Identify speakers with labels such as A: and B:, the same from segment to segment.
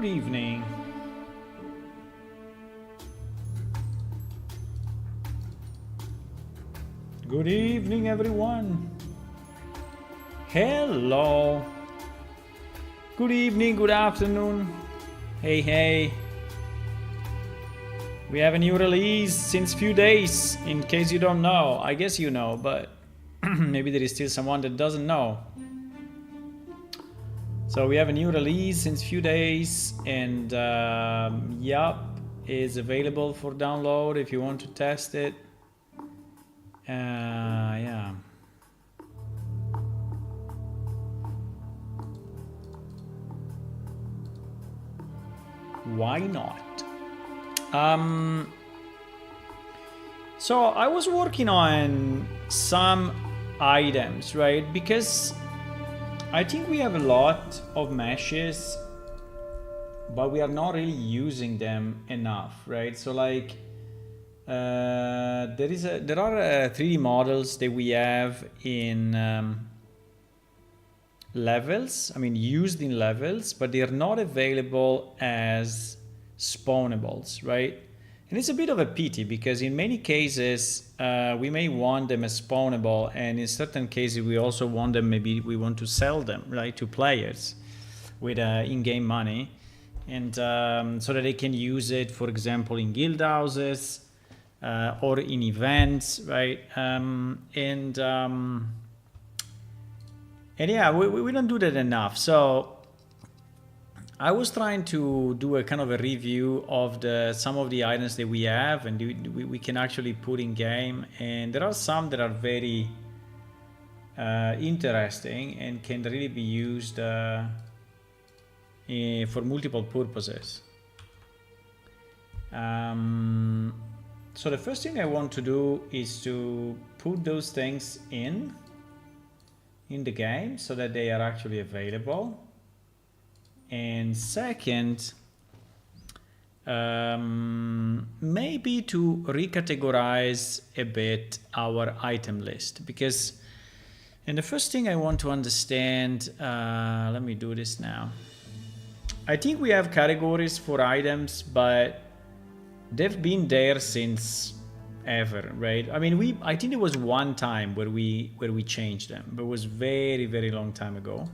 A: Good evening. Good evening, everyone. Hello. Good evening, good afternoon. Hey, hey. We have a new release since few days, in case you don't know. I guess you know, but maybe there is still someone that doesn't know. So we have a new release since few days, and yup, is available for download if you want to test it. Yeah. Why not? So I was working on some items, right? Because I think we have a lot of meshes, but we are not really using them enough, right? So like, there are 3D models that we have in levels. I mean, used in levels, but they are not available as spawnables, right? And it's a bit of a pity because in many cases we may want them as spawnable, and in certain cases we also want them, maybe we want to sell them, right, to players with in-game money, and so that they can use it, for example, in guild houses or in events, right? And yeah, we don't do that enough. So I was trying to do a kind of a review of some of the items that we have and we can actually put in game, and there are some that are very interesting and can really be used for multiple purposes. So the first thing I want to do is to put those things in the game so that they are actually available. And second, maybe to recategorize a bit our item list, because, and the first thing I want to understand, let me do this now. I think we have categories for items, but they've been there since ever, right? I mean, I think there was one time where we changed them, but it was very, very long time ago.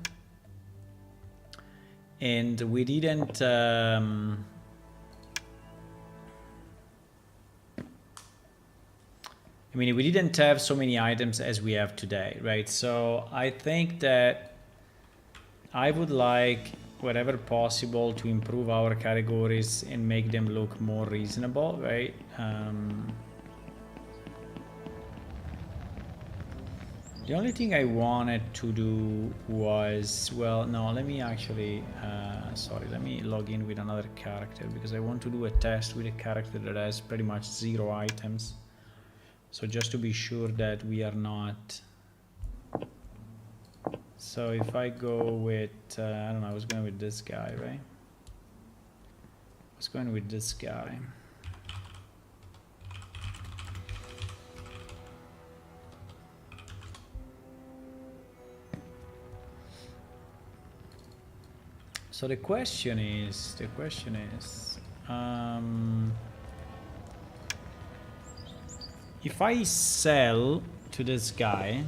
A: And we didn't I mean, we didn't have so many items as we have today, right? So I think that I would like, wherever possible, to improve our categories and make them look more reasonable, right? The only thing I wanted to do was, well, no, let me actually, sorry, let me log in with another character, because I want to do a test with a character that has pretty much 0 items. So just to be sure that we are not. So if I go with, I don't know, I was going with this guy, right? I was going with this guy. So the question is, if I sell to this guy,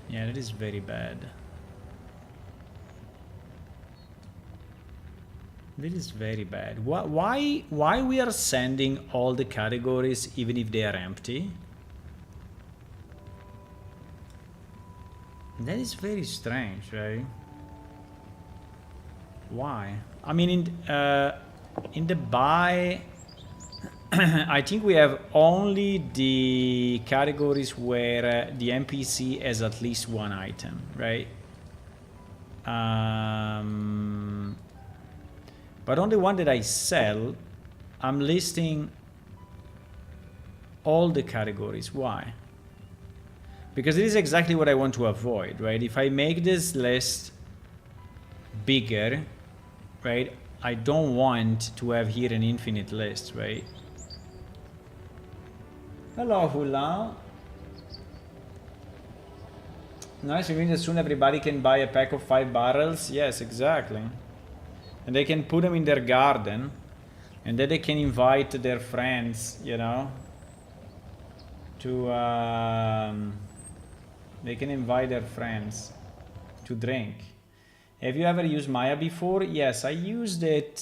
A: yeah, that is very bad. That is very bad. Why we are sending all the categories even if they are empty? That is very strange, right? Why? I mean, in the buy, I think we have only the categories where the NPC has at least 1 item, right? But on the one that I sell, I'm listing all the categories. Why? Because this is exactly what I want to avoid, right? If I make this list bigger, right, I don't want to have here an infinite list, right? Hello, Hula. Nice, you mean that soon everybody can buy a pack of 5 barrels? Yes, exactly. And they can put them in their garden, and then they can invite their friends, you know, to they can invite their friends to drink. Have you ever used Maya before? Yes, I used it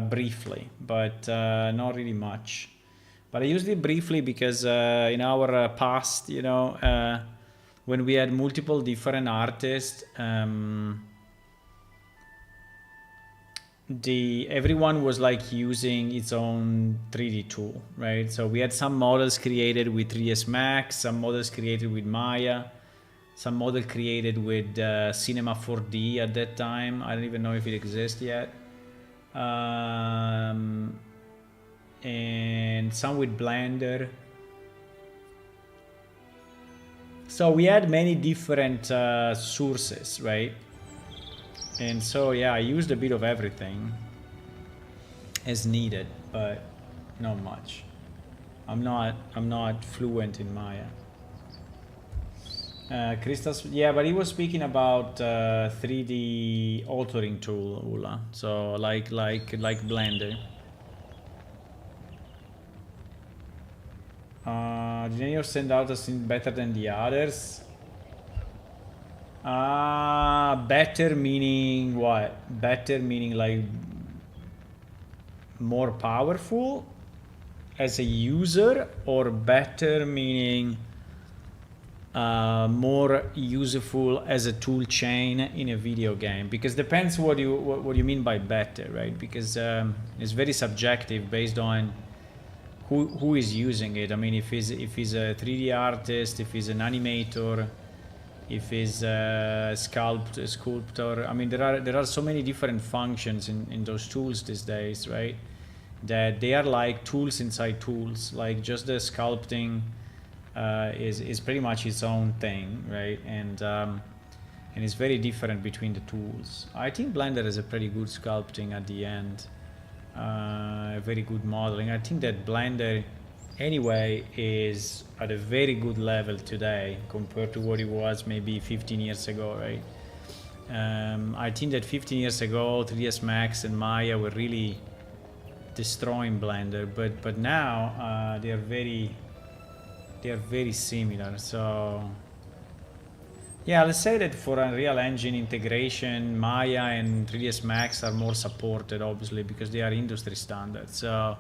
A: briefly, but not really much. But I used it briefly because in our past, you know, when we had multiple different artists, everyone was like using its own 3D tool, right? So we had some models created with 3ds Max, some models created with Maya, some model created with Cinema 4D at that time. I don't even know if it exists yet. And some with Blender. So we had many different sources, right? And so yeah, I used a bit of everything as needed, but not much. I'm not fluent in Maya. Christos, yeah, but he was speaking about 3D authoring tool, Ula. So like Blender. Did any of send out a scene better than the others? Better meaning what? Better meaning like more powerful as a user, or better meaning more useful as a tool chain in a video game? Because depends what you mean by better, right? Because it's very subjective based on who is using it. I mean, if he's a 3D artist, if he's an animator, if he's a sculptor. I mean, there are so many different functions in those tools these days, right? That they are like tools inside tools. Like just the sculpting is pretty much its own thing, right? And it's very different between the tools. I think Blender is a pretty good sculpting at the end. Very good modeling. I think that Blender anyway is at a very good level today compared to what it was maybe 15 years ago, right? I think that 15 years ago 3ds Max and Maya were really destroying Blender, but now they are very similar. So yeah, let's say that for Unreal Engine integration, Maya and 3ds Max are more supported, obviously, because they are industry standards. So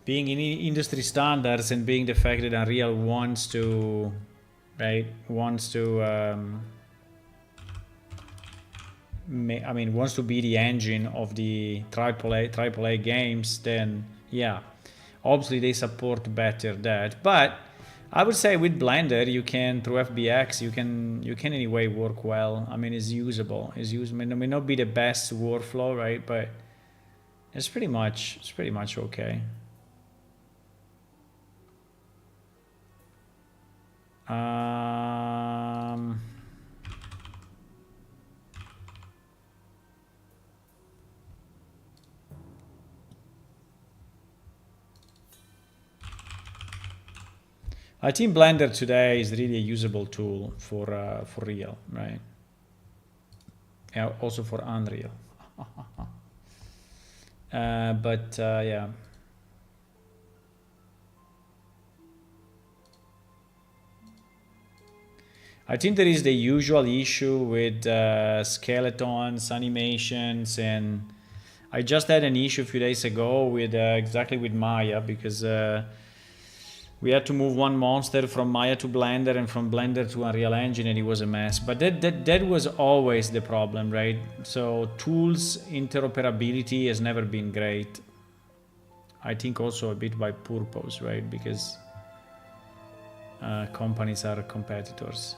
A: being in industry standards and being the fact that Unreal wants to be the engine of the AAA games, then yeah, obviously they support better that. But I would say with Blender, you can, through FBX, you can anyway work well. I mean, it's usable. It may not be the best workflow, right? But it's pretty much okay. I think Blender today is really a usable tool for real, right? Yeah, also for Unreal. But yeah. I think there is the usual issue with skeletons, animations, and I just had an issue a few days ago with exactly with Maya, because we had to move one monster from Maya to Blender and from Blender to Unreal Engine, and it was a mess. But that was always the problem, right? So tools interoperability has never been great. I think also a bit by purpose, right? Because companies are competitors.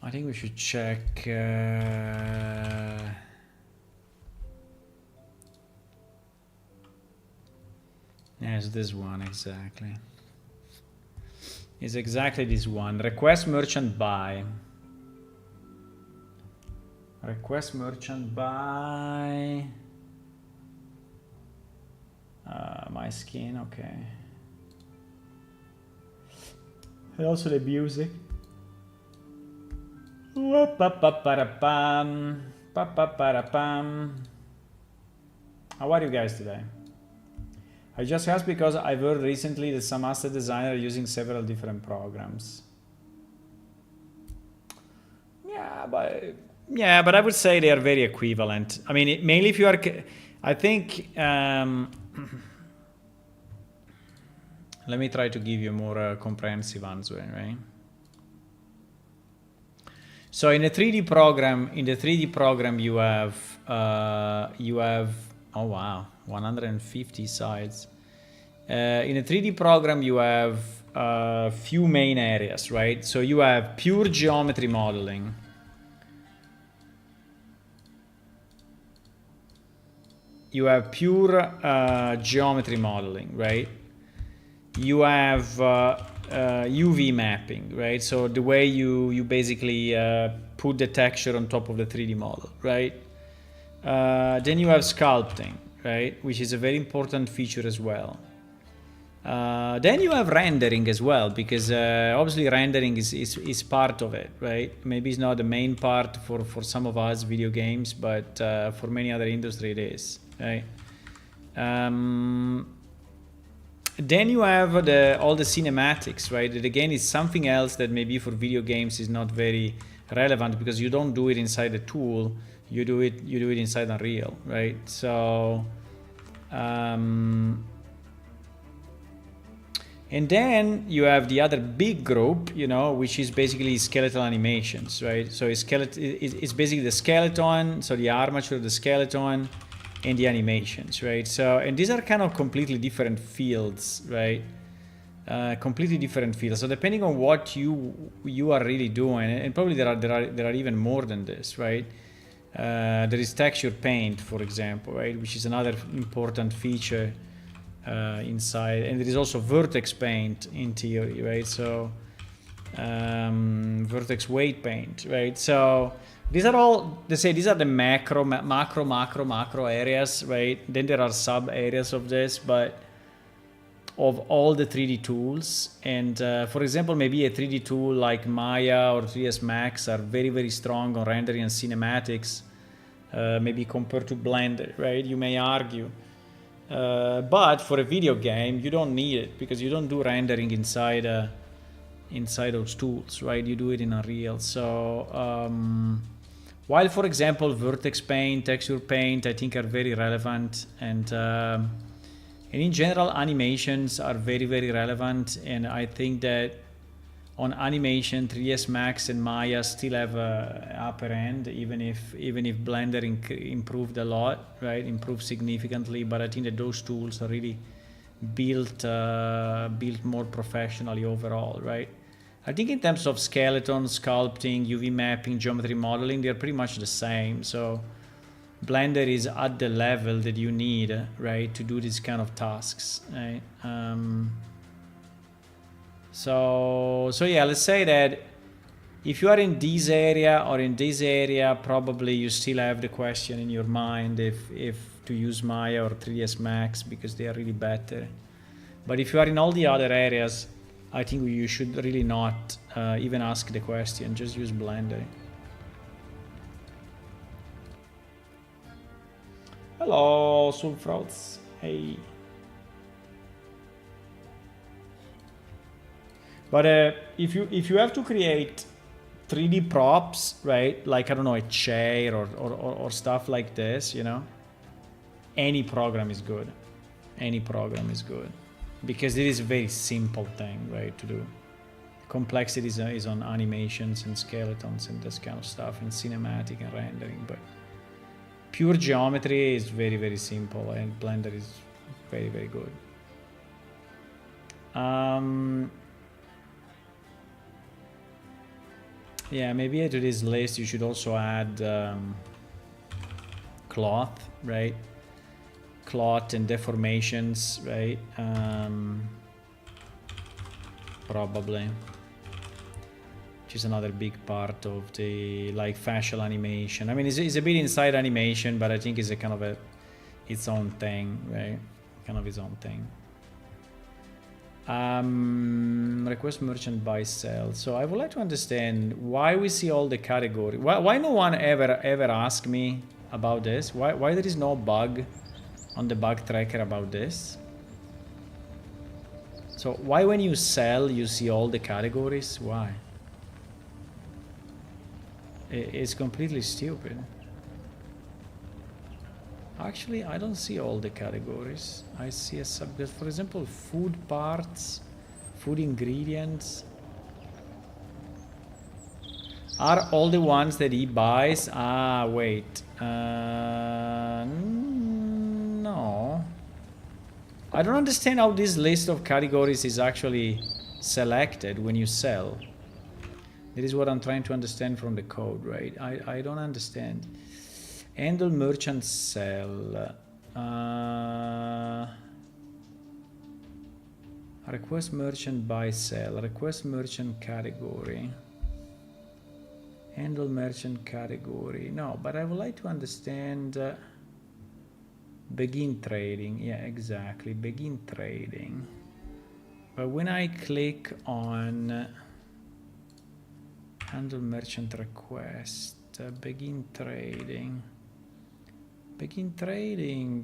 A: I think we should check. Yes, this one exactly. It's exactly this one. Request merchant buy. Request merchant buy. My skin, okay. And also the music. Pa-pa-pa-para-pam. Pa-pa-para-pam. How are you guys today? I just asked because I've heard recently that some asset designers are using several different programs. Yeah, but I would say they are very equivalent. I mean, mainly if you are, I think. Let me try to give you a more comprehensive answer, right? So in a 3D program, you have oh wow, 150 sides. In a 3D program, you have a few main areas, right? So you have pure geometry modeling. You have pure geometry modeling, right? You have UV mapping, right? So the way you basically put the texture on top of the 3D model, right? Then you have sculpting, right? Which is a very important feature as well. Then you have rendering as well, because obviously rendering is part of it, right? Maybe it's not the main part for some of us video games, but for many other industry it is, right? Then you have all the cinematics, right? That again is something else that maybe for video games is not very relevant, because you don't do it inside the tool, you do it inside Unreal, right? So and then you have the other big group, you know, which is basically skeletal animations, right? So it's basically the skeleton, so the armature of the skeleton, and the animations, right? So, and these are kind of completely different fields, right? Completely different fields. So depending on what you are really doing, and probably there are even more than this, right? There is texture paint, for example, right, which is another important feature inside, and there is also vertex paint in theory, right? So vertex weight paint, right? So these are all, they say these are the macro areas, right? Then there are sub areas of this, but of all the 3D tools. And for example, maybe a 3D tool like Maya or 3ds Max are very, very strong on rendering and cinematics, maybe compared to Blender, right? You may argue. But for a video game, you don't need it, because you don't do rendering inside those tools, right? You do it in Unreal. So while, for example, vertex paint, texture paint, I think are very relevant, and in general, animations are very, very relevant. And I think that on animation, 3ds Max and Maya still have a upper end, even if Blender improved a lot, right? Improved significantly. But I think that those tools are really built more professionally overall, right? I think in terms of skeleton, sculpting, UV mapping, geometry modeling, they're pretty much the same. So Blender is at the level that you need, right, to do these kind of tasks, right? So yeah, let's say that if you are in this area or in this area, probably you still have the question in your mind if to use Maya or 3ds Max, because they are really better. But if you are in all the other areas, I think you should really not even ask the question, just use Blender. Hello, Sulfrauts. Hey. But if you have to create 3D props, right? Like, I don't know, a chair or stuff like this, you know, any program is good. Any program is good, because it is a very simple thing, right, to do. Complexity is on animations and skeletons and this kind of stuff, and cinematic and rendering. But pure geometry is very, very simple, and Blender is very, very good. Yeah, maybe to this list you should also add cloth, right? clot and deformations, right? Probably. Which is another big part of the like facial animation. I mean, it's a bit inside animation, but I think it's a kind of its own thing, right? Kind of its own thing. Request merchant buy sell. So I would like to understand why we see all the category. Why no one ever asked me about this? Why there is no bug on the bug tracker about this? So why when you sell you see all the categories? Why? It's completely stupid. Actually, I don't see all the categories. I see a sub, for example, food parts, food ingredients. Are all the ones that he buys? Ah, wait. No. I don't understand how this list of categories is actually selected when you sell. That is what I'm trying to understand from the code, right? I don't understand. Handle merchant sell. Request merchant buy sell. Request merchant category. Handle merchant category. No, but I would like to understand begin trading. Yeah, exactly. Begin trading. But when I click on handle merchant request, begin trading. Begin trading,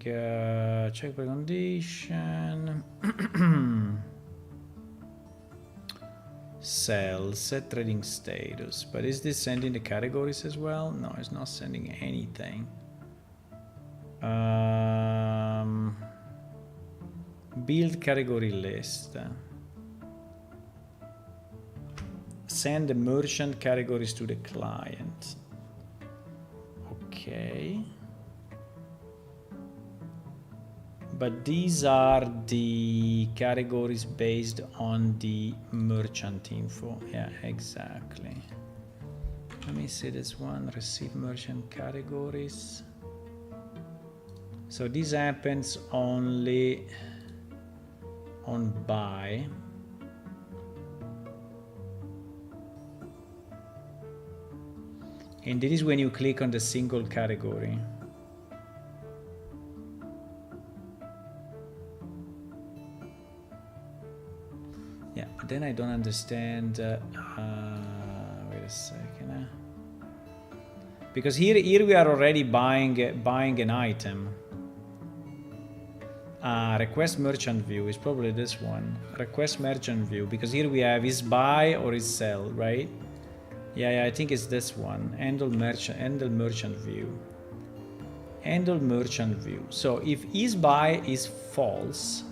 A: check the condition. Sell, set trading status. But is this sending the categories as well? No, it's not sending anything. Build category list. Send the merchant categories to the client. Okay. But these are the categories based on the merchant info. Yeah, exactly. Let me see this one, receive merchant categories. So this happens only on buy. And this is when you click on the single category. Yeah, but then I don't understand. Wait a second. Because here we are already buying an item. Request merchant view is probably this one. Request merchant view, because here we have is buy or is sell, right? Yeah, I think it's this one. Handle merchant view. Handle merchant view. So if is buy is false,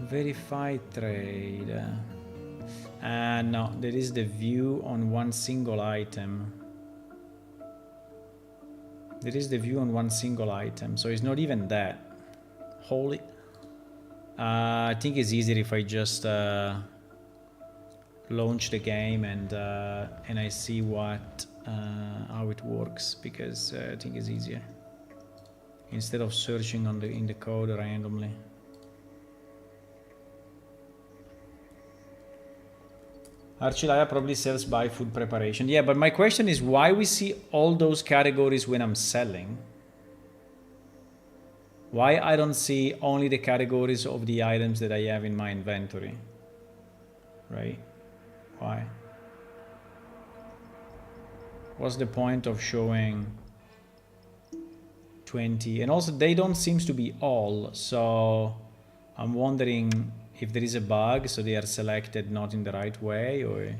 A: verify trade. No, there is the view on one single item. There is the view on one single item, so it's not even that. Holy. I think it's easier if I just launch the game and I see what how it works, because I think it's easier instead of searching in the code randomly. Archilaya probably sells by food preparation. Yeah, but my question is why we see all those categories when I'm selling? Why I don't see only the categories of the items that I have in my inventory? Right? Why? What's the point of showing 20? And also they don't seem to be all, so I'm wondering if there is a bug, so they are selected not in the right way, or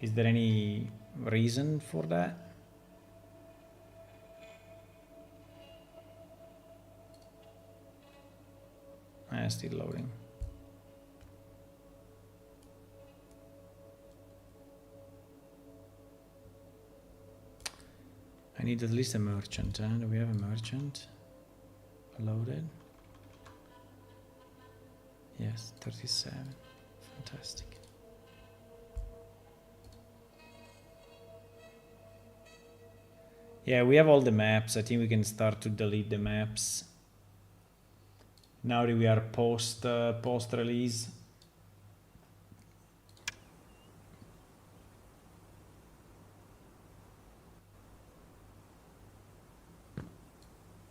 A: is there any reason for that? Still loading. I need at least a merchant. Do we have a merchant? Loaded. Yes, 37. Fantastic. Yeah, we have all the maps. I think we can start to delete the maps. Now that we are post release.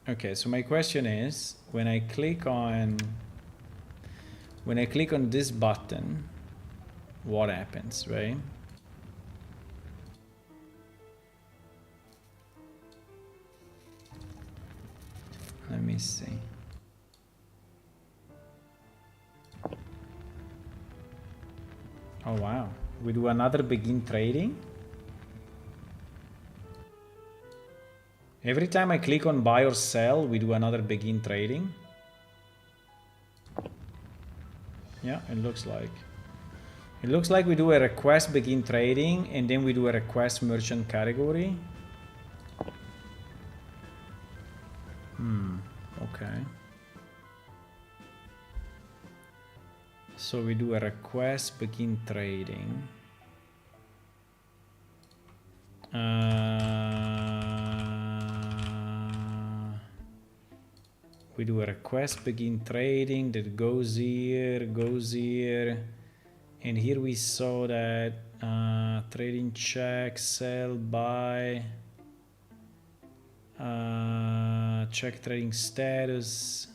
A: Okay, so my question is, when I click on this button, what happens, right? Let me see. Oh wow, we do another begin trading. Every time I click on buy or sell, we do another begin trading. Yeah, it looks like. It looks like we do a request begin trading and then we do a request merchant category. Okay. So we do a request begin trading. We do a request begin trading that goes here, and here we saw that trading check, sell, buy, check trading status.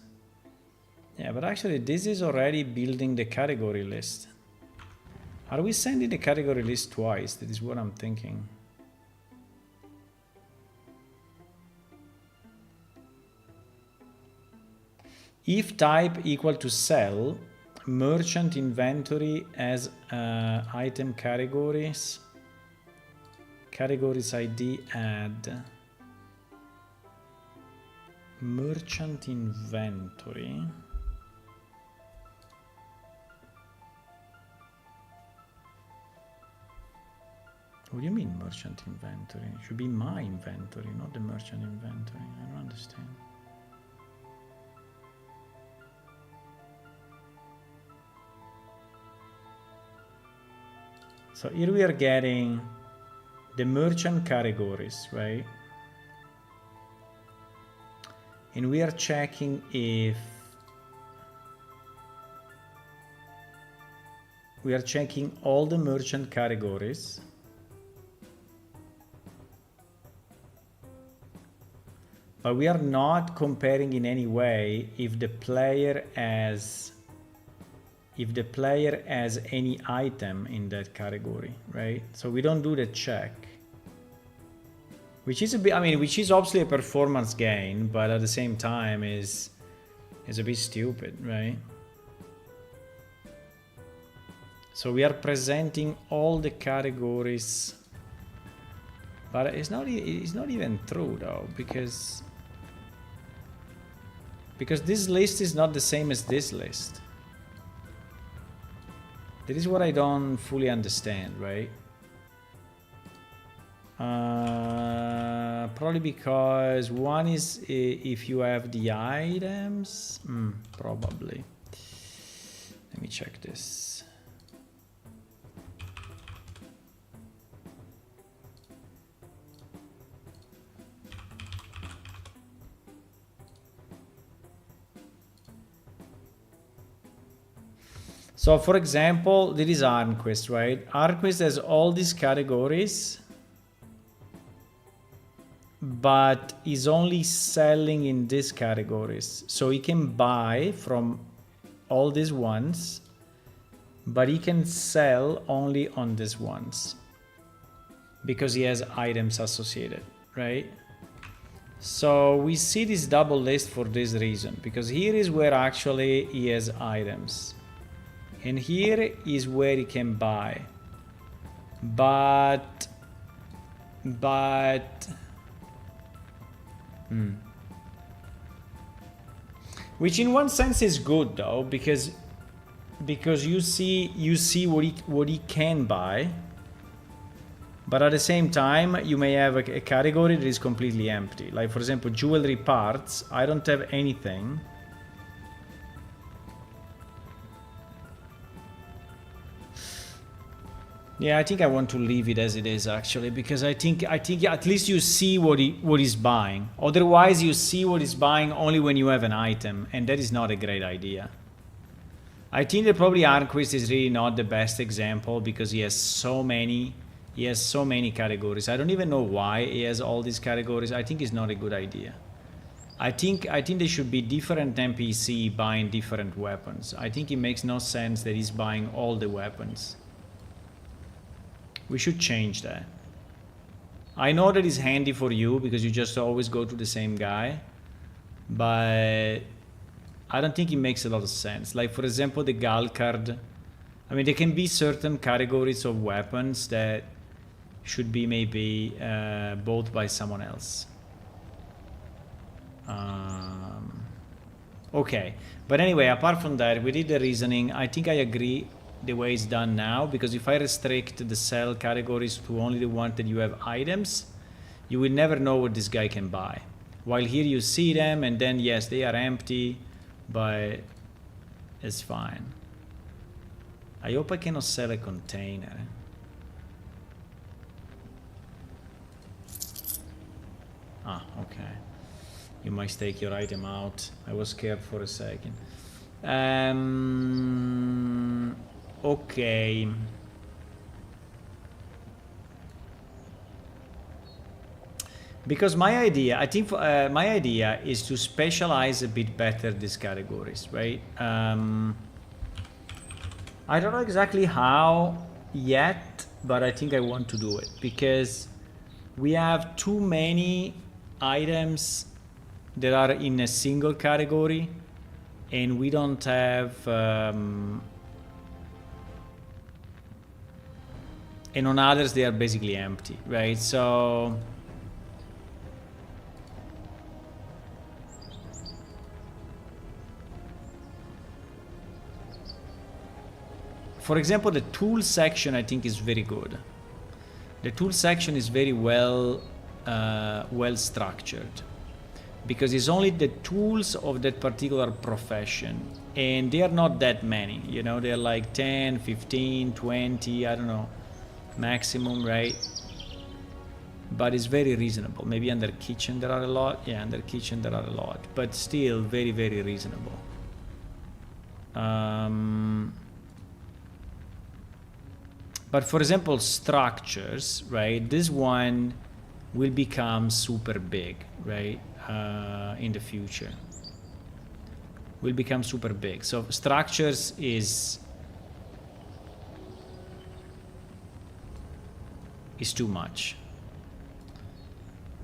A: Yeah, but actually this is already building the category list. Are we sending the category list twice? That is what I'm thinking. If type equal to sell, merchant inventory as item categories, categories ID add, merchant inventory. What do you mean merchant inventory? It should be my inventory, not the merchant inventory. I don't understand. So here we are getting the merchant categories, right? And we are checking if we are checking all the merchant categories. But we are not comparing in any way if the player has any item in that category, right? So we don't do the check, which is a bit, I mean, which is obviously a performance gain, but at the same time is a bit stupid, right? So we are presenting all the categories, but it's not even true though, because this list is not the same as this list. That is what I don't fully understand, right? Probably because one is if you have the items, probably. Let me check this. So for example, there is Armquest, right? Armquest has all these categories, but is only selling in these categories. So he can buy from all these ones, but he can sell only on these ones because he has items associated, right? So we see this double list for this reason, because here is where actually he has items. And here is where he can buy. But which in one sense is good though, because you see what he can buy, but at the same time you may have a category that is completely empty. Like for example, jewelry parts, I don't have anything. Yeah, I think I want to leave it as it is actually, because I think at least you see what he's buying. Otherwise, you see what he's buying only when you have an item, and that is not a great idea. I think that probably Arnquist is really not the best example because he has so many. He has so many categories. I don't even know why he has all these categories. I think it's not a good idea. I think there should be different NPC buying different weapons. I think it makes no sense that he's buying all the weapons. We should change that. I know that is handy for you because you just always go to the same guy, but I don't think it makes a lot of sense. Like, for example, the Galcard. I mean, there can be certain categories of weapons that should be maybe bought by someone else. Okay, but anyway, apart from that, we did the reasoning. I think I agree the way it's done now, because if I restrict the sell categories to only the ones that you have items, you will never know what this guy can buy. While here you see them, and then yes, they are empty, but it's fine. I hope I cannot sell a container. Ah, okay. You might take your item out. I was scared for a second. Okay. Because my idea, I think my idea is to specialize a bit better these categories, right? I don't know exactly how yet, but I think I want to do it because we have too many items that are in a single category, and we don't have and on others they are basically empty, right? So for example, the tool section I think is very good. The tool section is very well structured, because it's only the tools of that particular profession, and they are not that many, you know, they're like 10, 15, 20, I don't know, maximum, right? But it's very reasonable. Maybe under kitchen there are a lot. Yeah, under kitchen there are a lot, but still very, very reasonable. But for example, structures, right? This one will become super big, right? In the future will become super big. So structures is too much.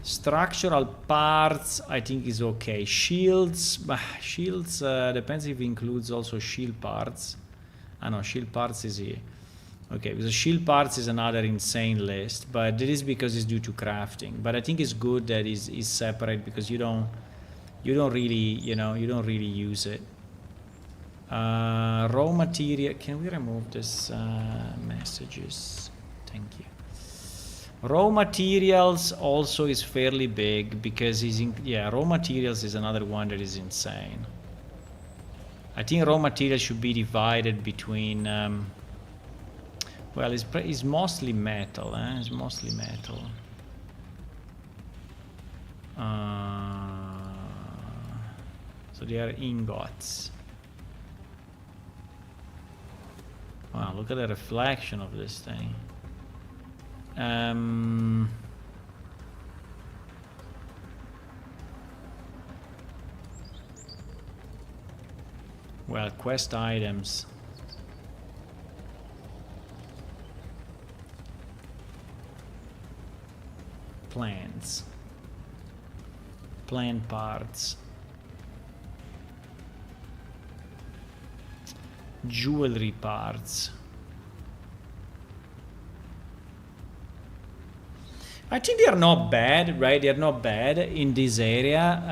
A: Structural parts I think is okay. Shields depends if it includes also shield parts. I know shield parts is here. Okay, because shield parts is another insane list, but it is because it's due to crafting. But I think it's good that it's separate, because you don't really, you know, you don't really use it. Raw material. Can we remove this messages? Thank you. Raw materials also is fairly big because raw materials is another one that is insane. I think raw materials should be divided between. Well, it's mostly metal, eh? It's mostly metal. So they are ingots. Wow, look at the reflection of this thing. Well, quest items. Plants. Plant parts. Jewelry parts. I think they are not bad, right? They are not bad in this area.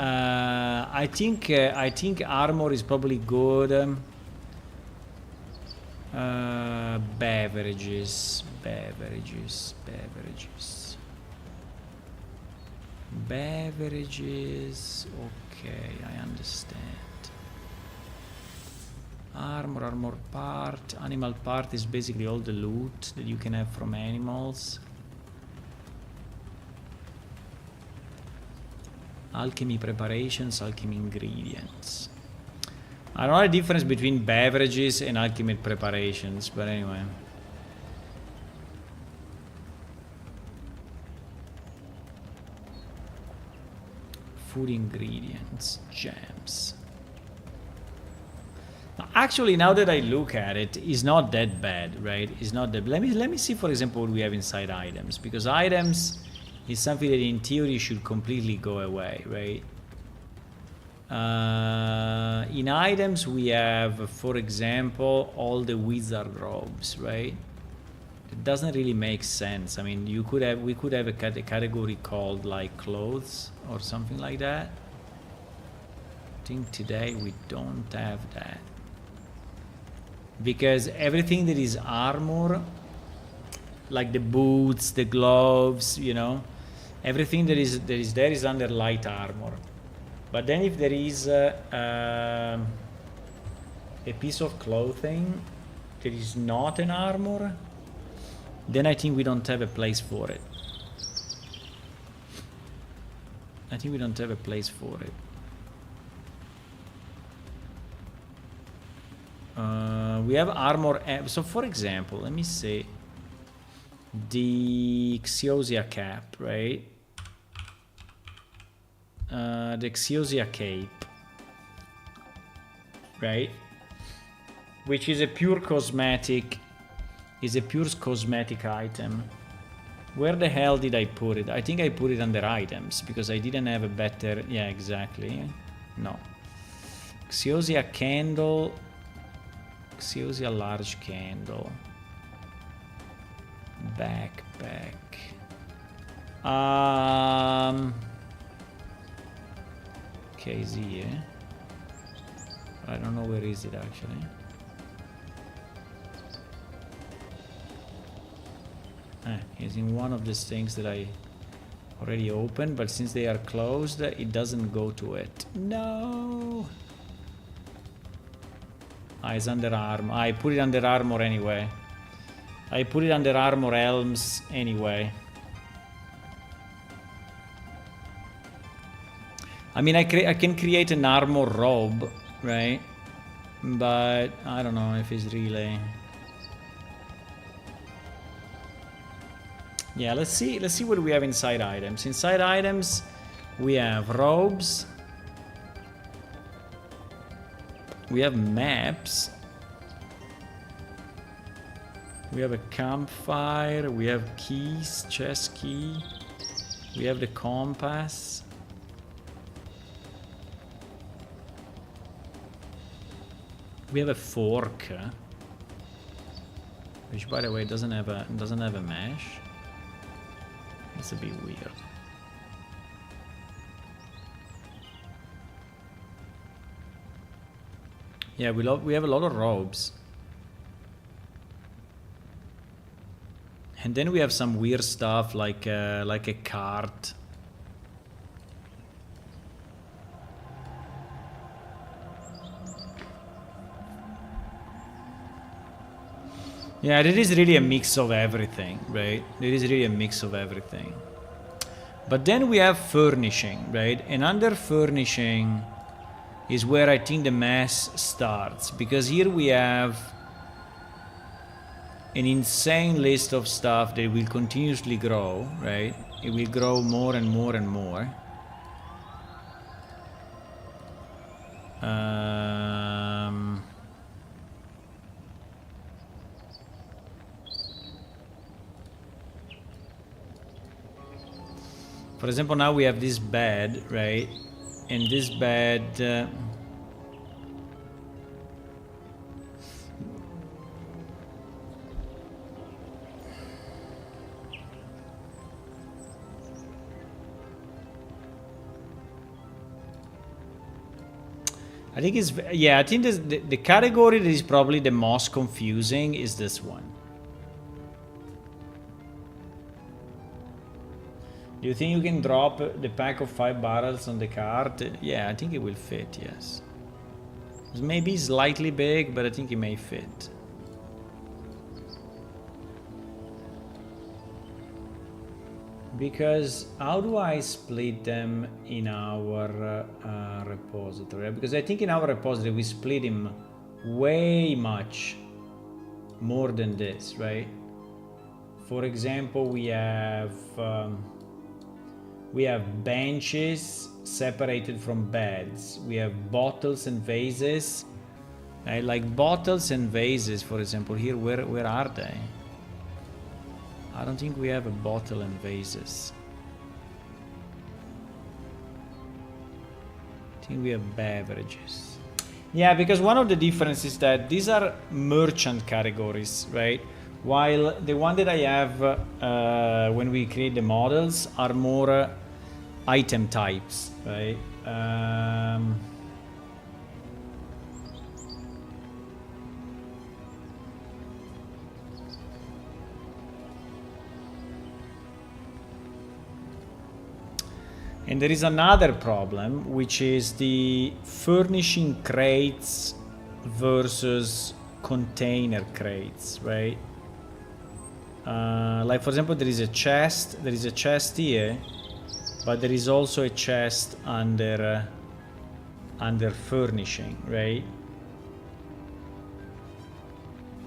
A: I think armor is probably good. Beverages. Okay, I understand. Armor part, animal part is basically all the loot that you can have from animals. Alchemy preparations, alchemy ingredients. I don't know the difference between beverages and alchemy preparations, but anyway. Food ingredients, gems. Actually, now that I look at it, it's not that bad, right? It's not that. Let me see, for example, what we have inside items, because items is something that in theory should completely go away, right? In items we have, for example, all the wizard robes, right? It doesn't really make sense. I mean, we could have a category called like clothes or something like that. I think today we don't have that. Because everything that is armor, like the boots, the gloves, you know, everything that is there is under light armor. But then if there is a piece of clothing that is not an armor, then I think we don't have a place for it. I think we don't have a place for it. We have armor. So for example, let me see. The Xiosia cap, right? The Xiosia cape, right? Which is a pure cosmetic. Is a pure cosmetic item. Where the hell did I put it? I think I put it under items because I didn't have a better. Yeah, exactly. No. Xiosia candle. Xiosia large candle. Backpack. KZ, eh? I don't know where is it actually. It's in one of these things that I already opened, but since they are closed, it doesn't go to it. No! It's under armor. I put it under armor anyway. I put it under armor elms anyway. I mean, I can create an armor robe, right? But I don't know if it's really. Yeah, let's see what we have inside items. Inside items, we have robes. We have maps. We have a campfire. We have keys, chest key. We have the compass. We have a fork, which, by the way, doesn't have a mesh. It's a bit weird. Yeah, we have a lot of robes. And then we have some weird stuff like a cart. Yeah, it is really a mix of everything, right? It is really a mix of everything. But then we have furnishing, right? And under furnishing is where I think the mess starts. Because here we have an insane list of stuff that will continuously grow, right? It will grow more and more and more. For example, now we have this bed, right? And this bed... I think it's... Yeah, I think the category that is probably the most confusing is this one. Do you think you can drop the pack of 5 barrels on the cart? Yeah, I think it will fit, yes. It's maybe slightly big, but I think it may fit. Because how do I split them in our repository? Because I think in our repository we split him way much more than this, right? For example, we have benches separated from beds. We have bottles and vases. I like bottles and vases, for example. Here, where are they? I don't think we have a bottle and vases. I think we have beverages. Yeah, because one of the differences is that these are merchant categories, right? While the one that I have when we create the models are more item types, right? And there is another problem, which is the furnishing crates versus container crates, right? Like for example, there is a chest here, but there is also a chest under furnishing, right?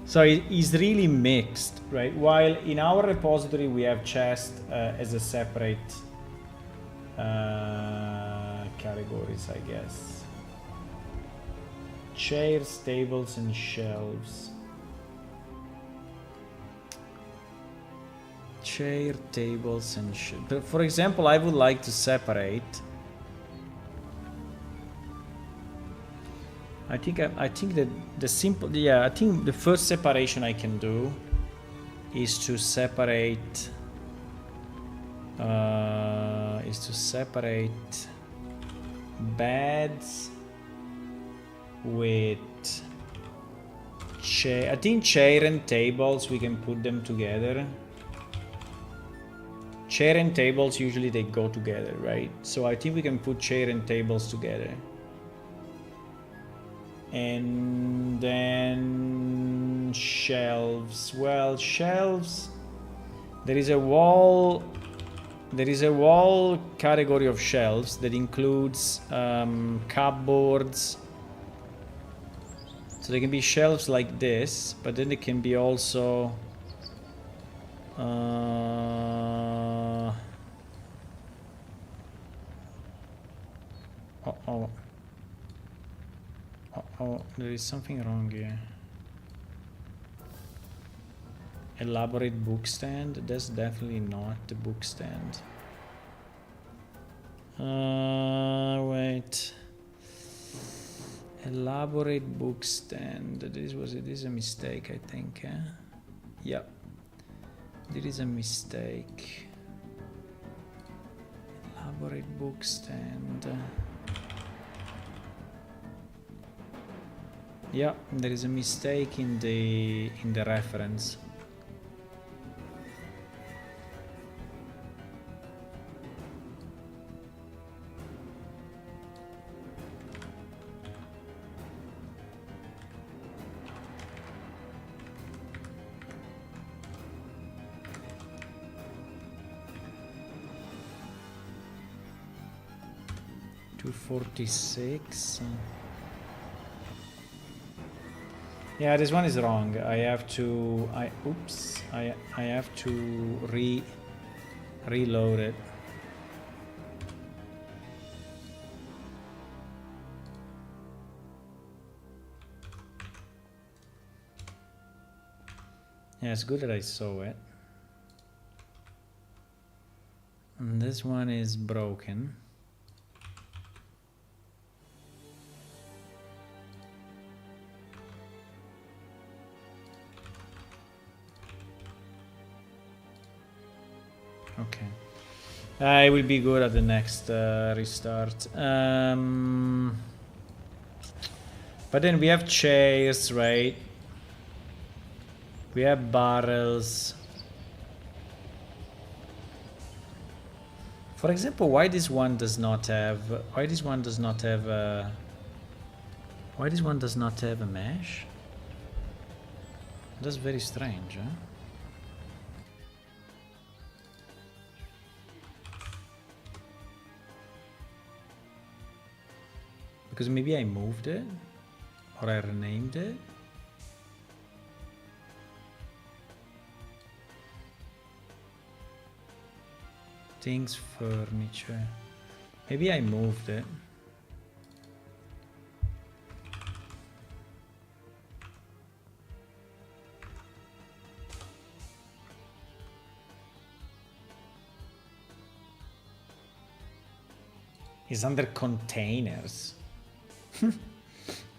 A: So it is really mixed, right? While in our repository we have chest as a separate categories, I guess. Chairs, tables, and shelves. Chair, tables, and shelves. For example, I would like to separate. I think that the simple, I think the first separation I can do is to separate. Beds with chair. I think chair and tables, we can put them together. Chair and tables, usually they go together, right? So I think we can put chair and tables together. And then shelves. Well, shelves, there is a wall category of shelves that includes cupboards. So they can be shelves like this, but then they can be also there is something wrong here. Elaborate book stand. That's definitely not the book stand. Wait. Elaborate book stand. This is a mistake, I think. Yeah. There is a mistake. Elaborate book stand. Yeah, there is a mistake in the reference. $246. Yeah, this one is wrong. I have to. I have to reload it. Yeah, it's good that I saw it. And this one is broken. Okay. It will be good at the next restart. But then we have chairs, right? We have barrels. For example, why this one does not have Why this one does not have a mesh? That's very strange, huh? Because maybe I moved it, or I renamed it. Things, furniture. Maybe I moved it. It's under containers.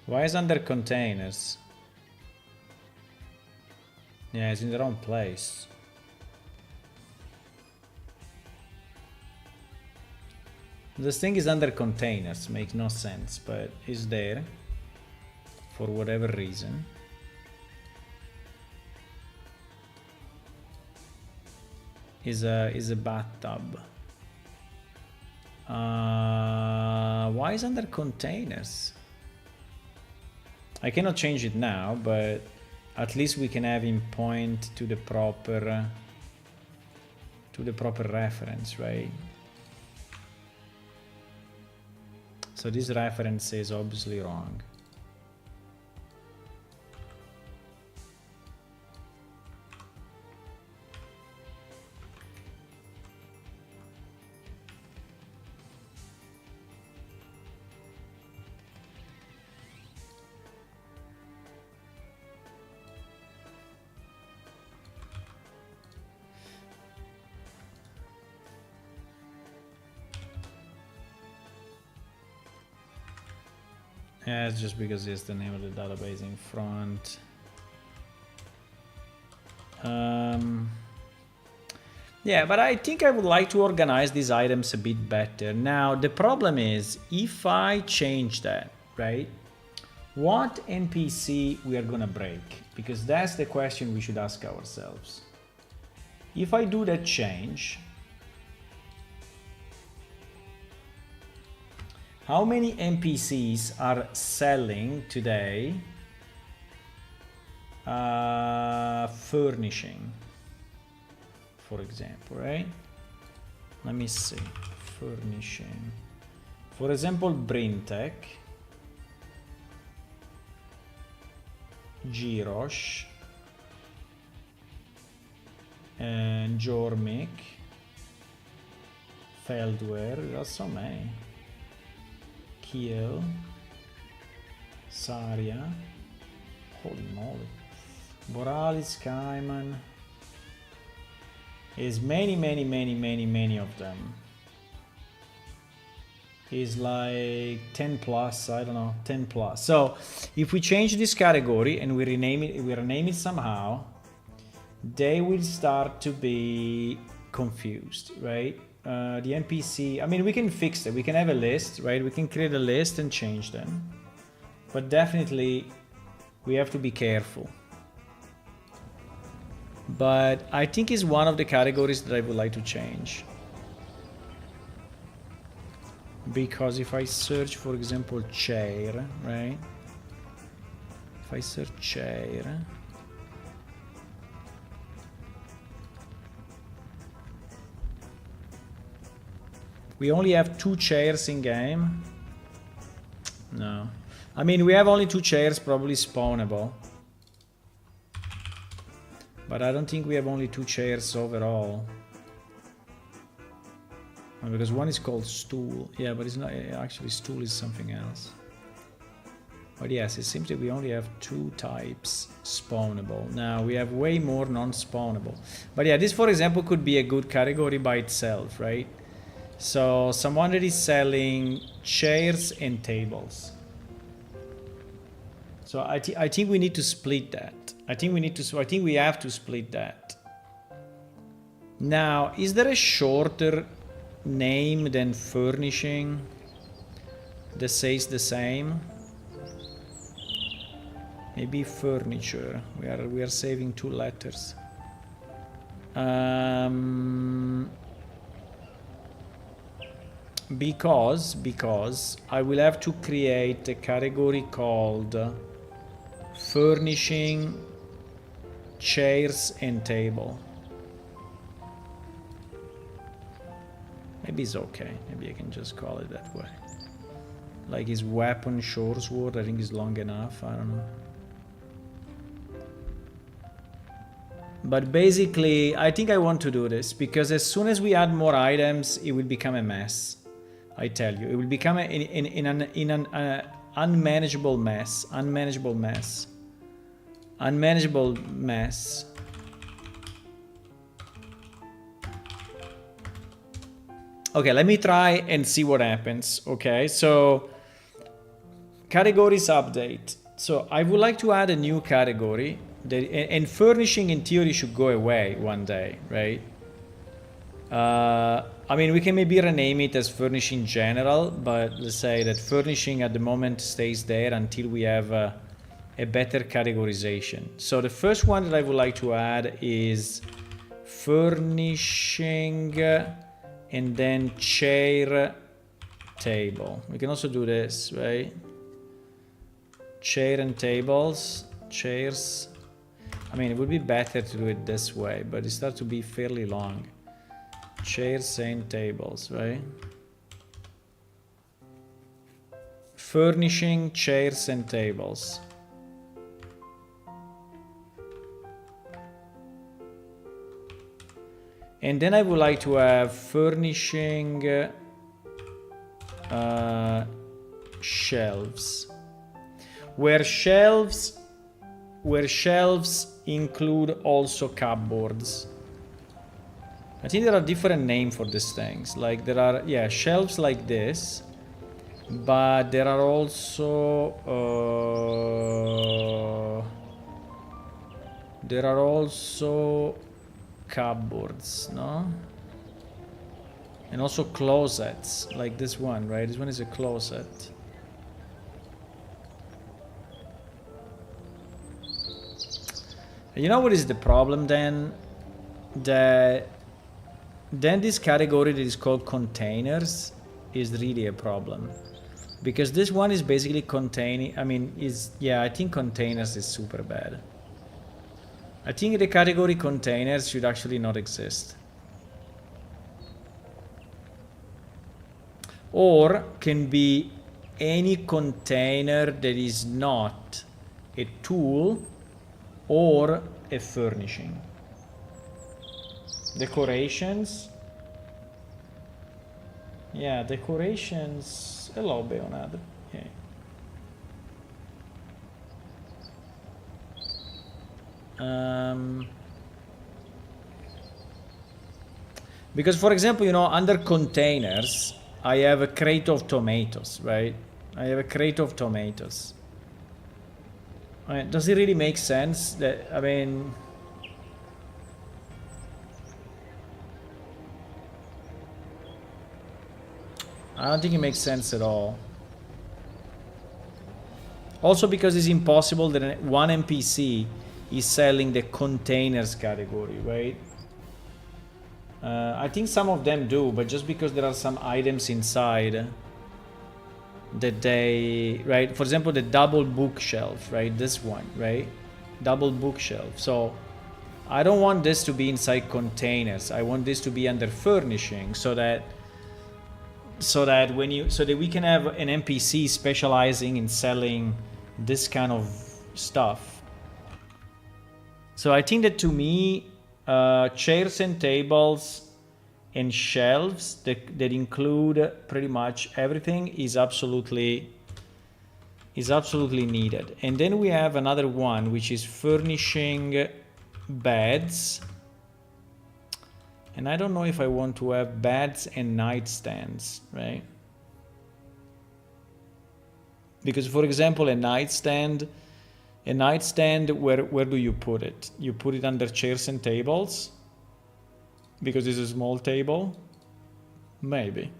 A: Why is under containers? Yeah, it's in the wrong place. This thing is under containers, makes no sense, but it's there for whatever reason. Is a bathtub. Why is under containers? I cannot change it now, but at least we can have him point to the proper reference, right? So this reference is obviously wrong. Yeah, it's just because it's the name of the database in front. Yeah, but I think I would like to organize these items a bit better. Now, the problem is, if I change that, right? What NPC we are gonna break? Because that's the question we should ask ourselves. If I do that change, how many NPCs are selling today furnishing, for example, right? Let me see, furnishing. For example, Brintech, Girosh, and Jormik, Feldware, there are so many. Kiel, Saria, holy moly, Boralis, Kaiman. Is many of them. Is like 10 plus, I don't know, 10 plus. So if we change this category and we rename it somehow, they will start to be confused, right? The NPC, I mean, we can fix it. We can have a list, right? We can create a list and change them. But definitely, we have to be careful. But I think it's one of the categories that I would like to change. Because if I search, for example, chair, right? If I search chair, we only have 2 chairs in game. No. I mean, we have only 2 chairs probably spawnable. But I don't think we have only 2 chairs overall. Because one is called stool. Yeah, but it's not actually, stool is something else. But yes, it seems that we only have 2 types spawnable. Now we have way more non-spawnable. But yeah, this for example could be a good category by itself, right? So someone that is selling chairs and tables. So I think we need to split that. I think we have to split that. Now, is there a shorter name than furnishing that says the same? Maybe furniture. We are saving 2 letters. because I will have to create a category called furnishing chairs and table. Maybe it's okay. Maybe I can just call it that way. Like his weapon, short sword, I think is long enough. I don't know. But basically, I think I want to do this because as soon as we add more items, it will become a mess. I tell you, it will become an unmanageable mess. Unmanageable mess. Unmanageable mess. Okay, let me try and see what happens. Okay, so categories update. So I would like to add a new category. And furnishing in theory should go away one day, right? I mean, we can maybe rename it as furnishing general, but let's say that furnishing at the moment stays there until we have a better categorization. So the first one that I would like to add is furnishing and then chair table. We can also do this, right? Chair and tables, chairs. I mean, it would be better to do it this way, but it starts to be fairly long. Chairs and tables, right? Furnishing chairs and tables. And then I would like to have furnishing shelves. Where shelves include also cupboards. I think there are different names for these things. Like there are, yeah, shelves like this, but there are also cupboards, no? And also closets, like this one, right? This one is a closet. You know what is the problem then? Then this category that is called containers is really a problem. Because this one is basically containing, I mean, I think containers is super bad. I think the category containers should actually not exist. Or can be any container that is not a tool or a furnishing. Decorations. Yeah, decorations. Hello, Beonad. Okay. Because, for example, you know, under containers, I have a crate of tomatoes, right? I have a crate of tomatoes. I mean, does it really make sense that, I mean, I don't think it makes sense at all. Also because it's impossible that one NPC is selling the containers category, right? I think some of them do, but just because there are some items inside that they, right? For example, the double bookshelf, right? This one, right? Double bookshelf. So I don't want this to be inside containers. I want this to be under furnishing so that we can have an NPC specializing in selling this kind of stuff. So I think that to me, chairs and tables and shelves that include pretty much everything is absolutely needed. And then we have another one which is furnishing beds. And I don't know if I want to have beds and nightstands, right? Because, for example, a nightstand, where do you put it? You put it under chairs and tables? Because it's a small table? Maybe.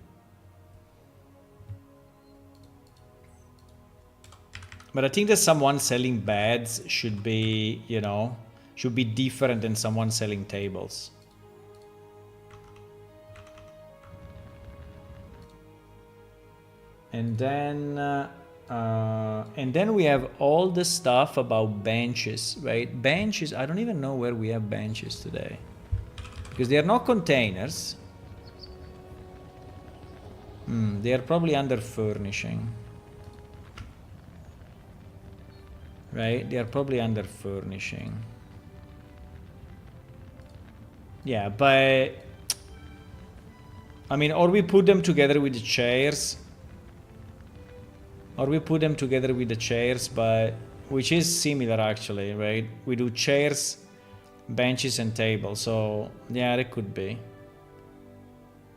A: But I think that someone selling beds should be, you know, should be different than someone selling tables. And then we have all the stuff about benches, right? Benches, I don't even know where we have benches today. Because they are not containers. They are probably under furnishing. Right? They are probably under furnishing. Yeah, but... I mean, or we put them together with the chairs. Or we put them together with the chairs, but... Which is similar actually, right? We do chairs, benches and tables. So, yeah, that could be.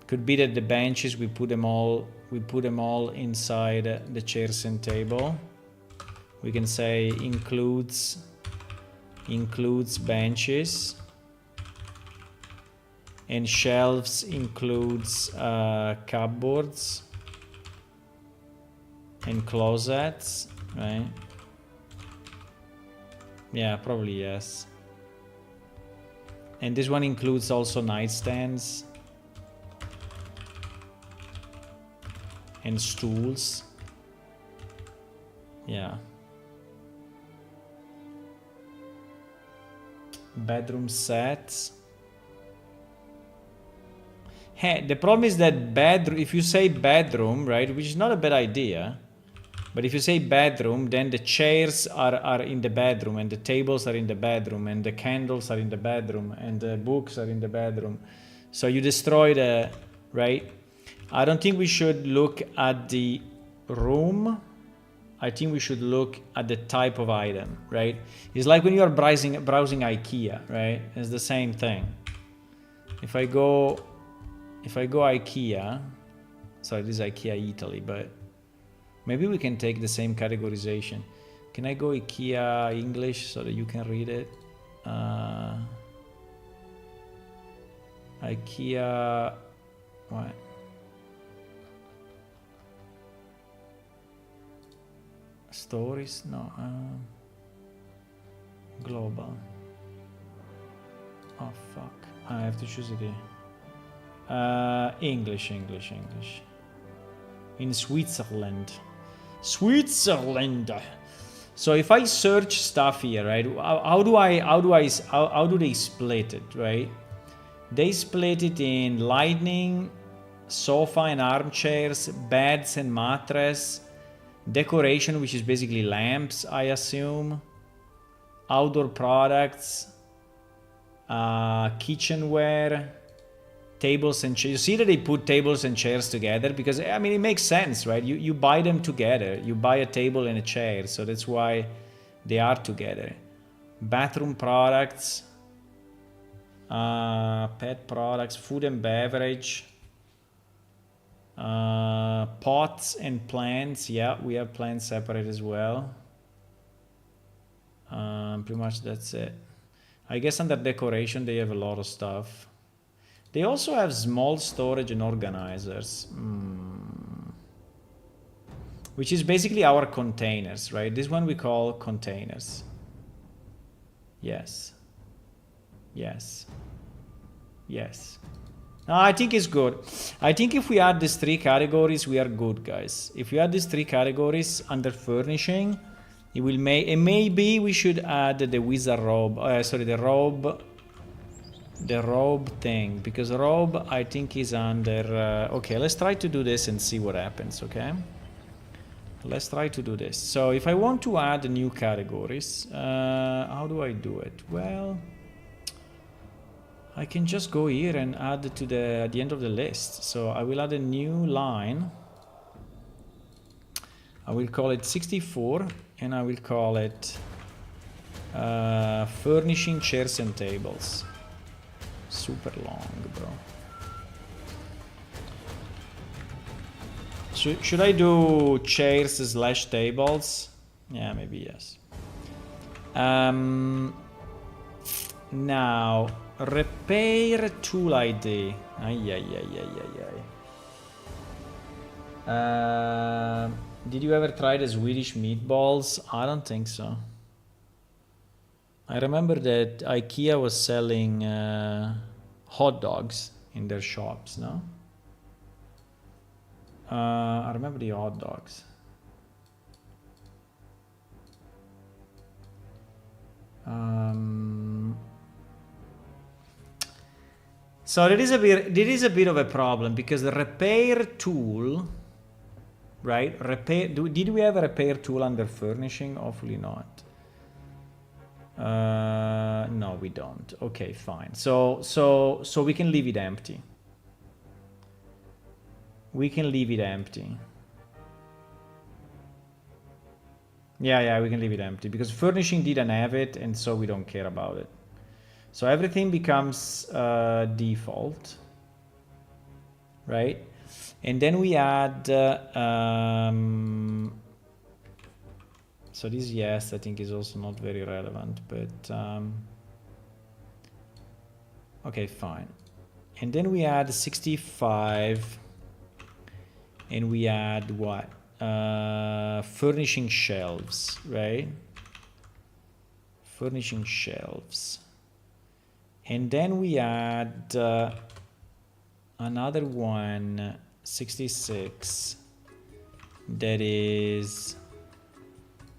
A: Could be that the benches, we put them all inside the chairs and table. We can say includes benches, and shelves includes cupboards and closets, right? Yeah, probably yes. And this one includes also nightstands and stools. Yeah. Bedroom sets. Hey, the problem is that bedroom, if you say bedroom, right, which is not a bad idea, but if you say bedroom, then the chairs are in the bedroom, and the tables are in the bedroom, and the candles are in the bedroom, and the books are in the bedroom. So you destroy the, right? I don't think we should look at the room. I think we should look at the type of item, right? It's like when you are browsing IKEA, right? It's the same thing. If I go IKEA, sorry, this is IKEA Italy, but maybe we can take the same categorization. Can I go IKEA English so that you can read it? IKEA, what? Stories? No. Global. Oh fuck. I have to choose it here. English. In Switzerland. So if I search stuff here, right? How do they split it, right? They split it in lighting, sofa and armchairs, beds and mattress, decoration, which is basically lamps, I assume, outdoor products, kitchenware, tables and chairs. You see that they put tables and chairs together because, I mean, it makes sense, right? You buy them together. You buy a table and a chair, so that's why they are together. Bathroom products, pet products, food and beverage, pots and plants. Yeah, we have plants separate as well. Pretty much that's it. I guess under decoration they have a lot of stuff. They also have small storage and organizers, which is basically our containers, right? This one we call containers. Yes. No, I think it's good. I think if we add these three categories, we are good, guys. If we add these three categories under furnishing, it will make, and maybe we should add the wizard robe, the robe thing, because robe I think is under, okay, let's try to do this and see what happens, okay? Let's try to do this. So if I want to add new categories, how do I do it? Well, I can just go here and add to at the end of the list. So I will add a new line. I will call it 64 and I will call it furnishing chairs and tables. Super long, bro. Should I do chairs / tables? Yeah, maybe yes. Now, repair tool ID. Did you ever try the Swedish meatballs? I don't think so. I remember that IKEA was selling hot dogs in their shops, no? I remember the hot dogs. So there is a bit of a problem because the repair tool, right? Did we have a repair tool under furnishing? Hopefully not. No, we don't. Okay, fine. So we can leave it empty. We can leave it empty. Yeah, we can leave it empty because furnishing didn't have it, and so we don't care about it. So everything becomes default, right? And then we add, so this yes, I think is also not very relevant, but okay, fine. And then we add 65, and we add what? Furnishing shelves, right? Furnishing shelves. And then we add another one, 66, that is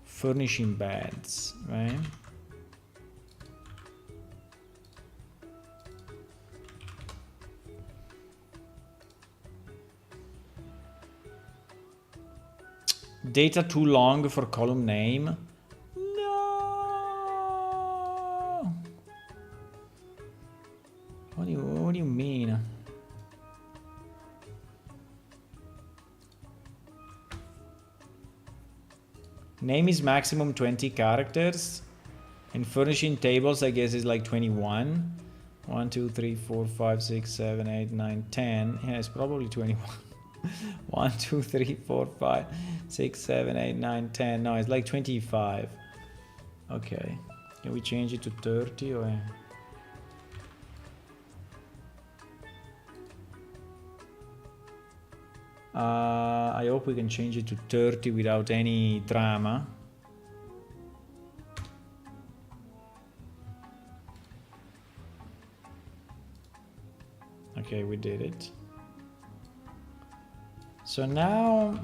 A: furnishing beds, right? Data too long for column name. What do you mean? Name is maximum 20 characters, and furnishing tables, I guess, is like 21. 1, 2, 3, 4, 5, 6, 7, 8, 9, 10. Yeah, it's probably 21. 1, 2, 3, 4, 5, 6, 7, 8, 9, 10. No, it's like 25. Okay. Can we change it to 30 or? I hope we can change it to 30 without any drama. Okay, we did it. So now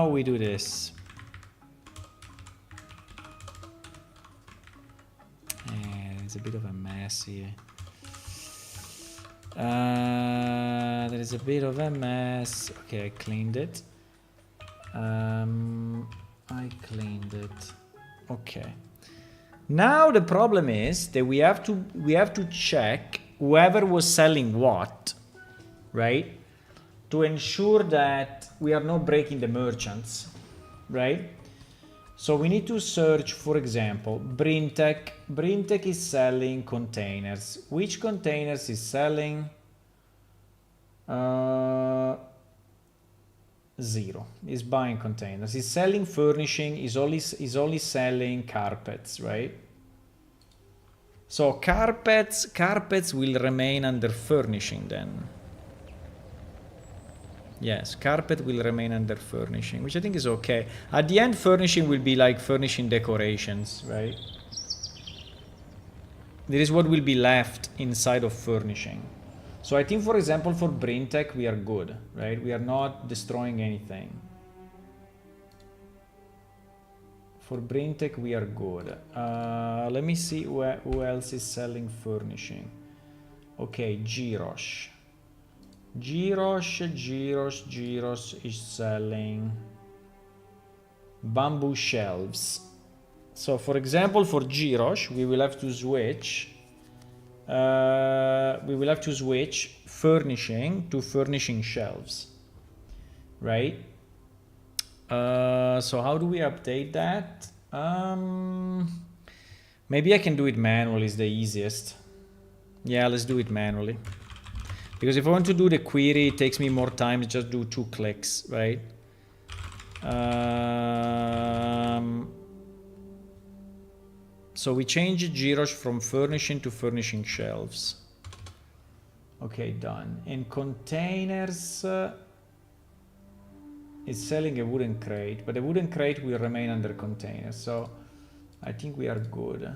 A: we do this. It's a bit of a mess here. There is a bit of a mess. Okay, I cleaned it. I cleaned it. Okay. Now the problem is that we have to check whoever was selling what, right? To ensure that we are not breaking the merchants, right? So we need to search, for example, Brintec. Brintec is selling containers. Which containers is selling? 0. Is buying containers. Is selling furnishing. Is only selling carpets, right? So carpets will remain under furnishing then. Yes, carpet will remain under furnishing, which I think is okay. At the end, furnishing will be like furnishing decorations, right? There is what will be left inside of furnishing. So I think, for example, for Brintec, we are good, right? We are not destroying anything. For Brintec, we are good. Let me see who else is selling furnishing. Okay, Girosh. Girosh is selling bamboo shelves. So for example, for Girosh, we will have to switch. Furnishing to furnishing shelves, right? So how do we update that? Maybe I can do it manually, is the easiest. Yeah, let's do it manually. Because if I want to do the query, it takes me more time to just do 2 clicks, right? So we changed Girosh from furnishing to furnishing shelves. Okay, done. And containers is selling a wooden crate, but the wooden crate will remain under container, so I think we are good.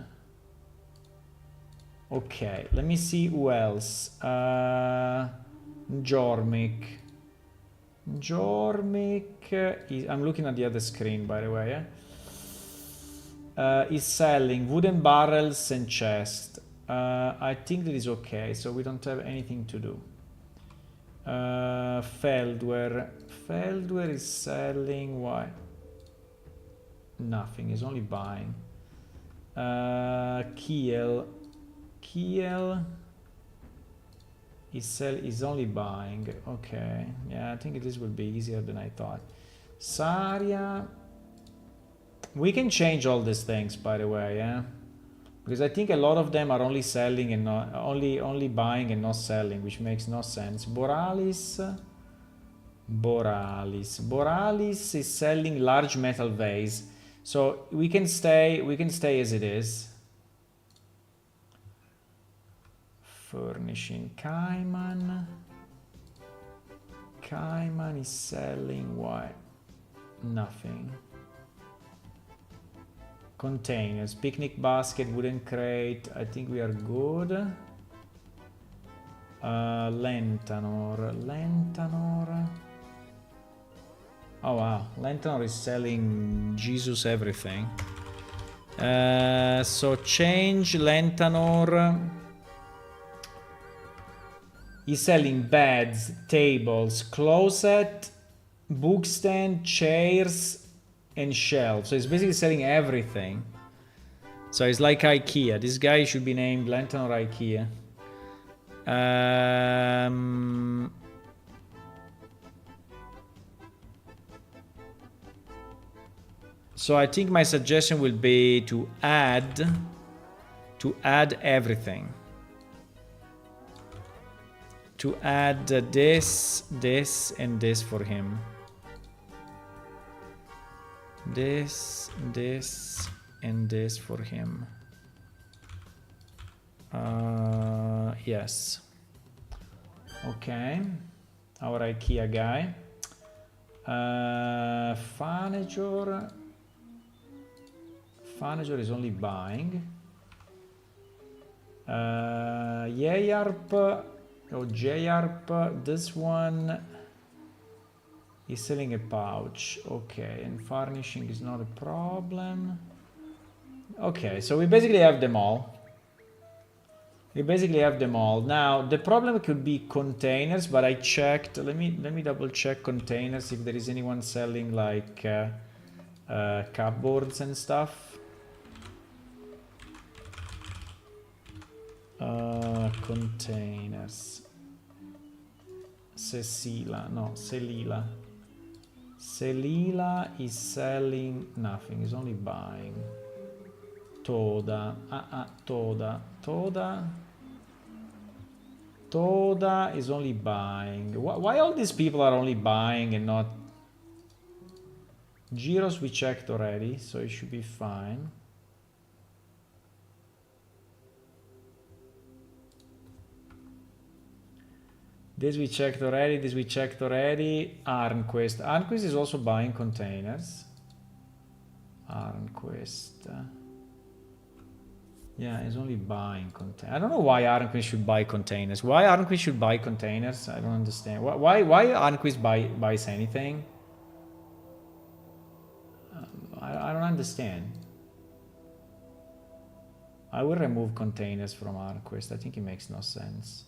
A: Okay, let me see who else. Jormik. Jormik is, I'm looking at the other screen, by the way. Is selling wooden barrels and chest. I think that is okay, so we don't have anything to do. Feldware is selling. Why? Nothing. He's only buying. Kiel is only buying. Okay, yeah, I think this will be easier than I thought. Saria, we can change all these things, by the way, yeah, because I think a lot of them are only selling and not only buying and not selling, which makes no sense. Boralis is selling large metal vase, so we can stay as it is. Furnishing. Kaiman is selling what? Nothing. Containers, picnic basket, wooden crate. I think we are good. Lentanor. Oh wow, Lentanor is selling Jesus everything. So change Lentanor. He's selling beds, tables, closet, bookstand, chairs, and shelves. So he's basically selling everything. So it's like IKEA. This guy should be named Lentanor IKEA. So I think my suggestion will be to add everything. To add this, and this for him. This, and this for him. Yes. Okay. Our IKEA guy. Fanager is only buying. Yayarp. Oh, JARP, this one is selling a pouch. Okay, and varnishing is not a problem. Okay, so we basically have them all. Now, the problem could be containers, but I checked. Let me double check containers if there is anyone selling like cupboards and stuff. Containers. Selila is selling nothing, is only buying. Toda is only buying. Why all these people are only buying and not... Gyros we checked already, so it should be fine. This we checked already. Arnquist is also buying containers. Yeah, he's only buying containers. I don't know why Arnquist should buy containers. I don't understand. Why Arnquist buys anything? I don't understand. I will remove containers from Arnquist. I think it makes no sense.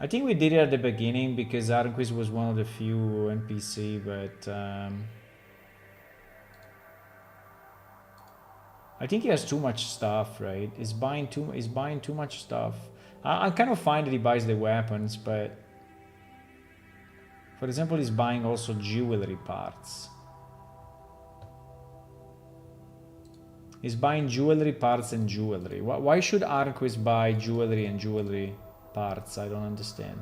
A: I think we did it at the beginning because Arnquist was one of the few NPC, but I think he has too much stuff, right? He's buying too much stuff. I'm kind of fine that he buys the weapons, but for example, he's buying also jewelry parts. He's buying jewelry parts and jewelry. Why should Arnquist buy jewelry and jewelry parts? I don't understand.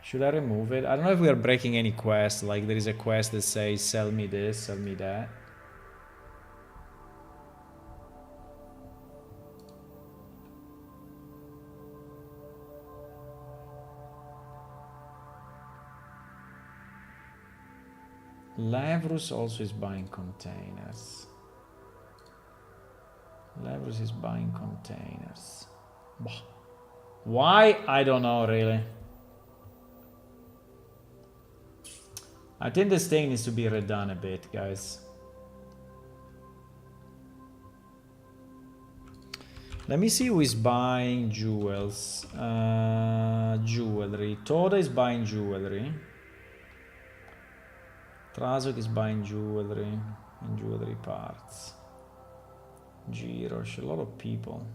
A: Should I remove it? I don't know if we are breaking any quest. Like there is a quest that says sell me this, sell me that. Levrus also is buying containers. Levrus is buying containers. Why? I don't know really. I think this thing needs to be redone a bit, guys. Let me see who is buying jewels. Jewelry. Toda is buying jewelry. Trasok is buying jewelry and jewelry parts. Girosh, a lot of people.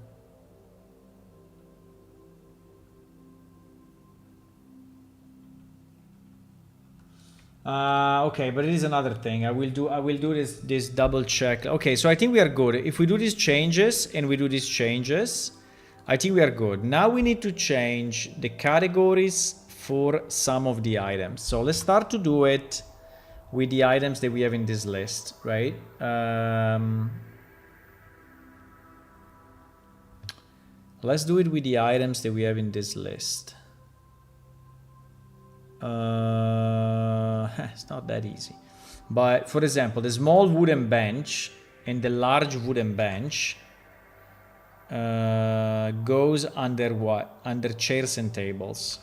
A: Okay, but it is another thing. I will do this double check. Okay, so I think we are good. If we do these changes and we do these changes, I think we are good. Now we need to change the categories for some of the items. So let's start to do it with the items that we have in this list, right? Let's do it with the items that we have in this list. It's not that easy. But for example, the small wooden bench and the large wooden bench goes under what? Under chairs and tables.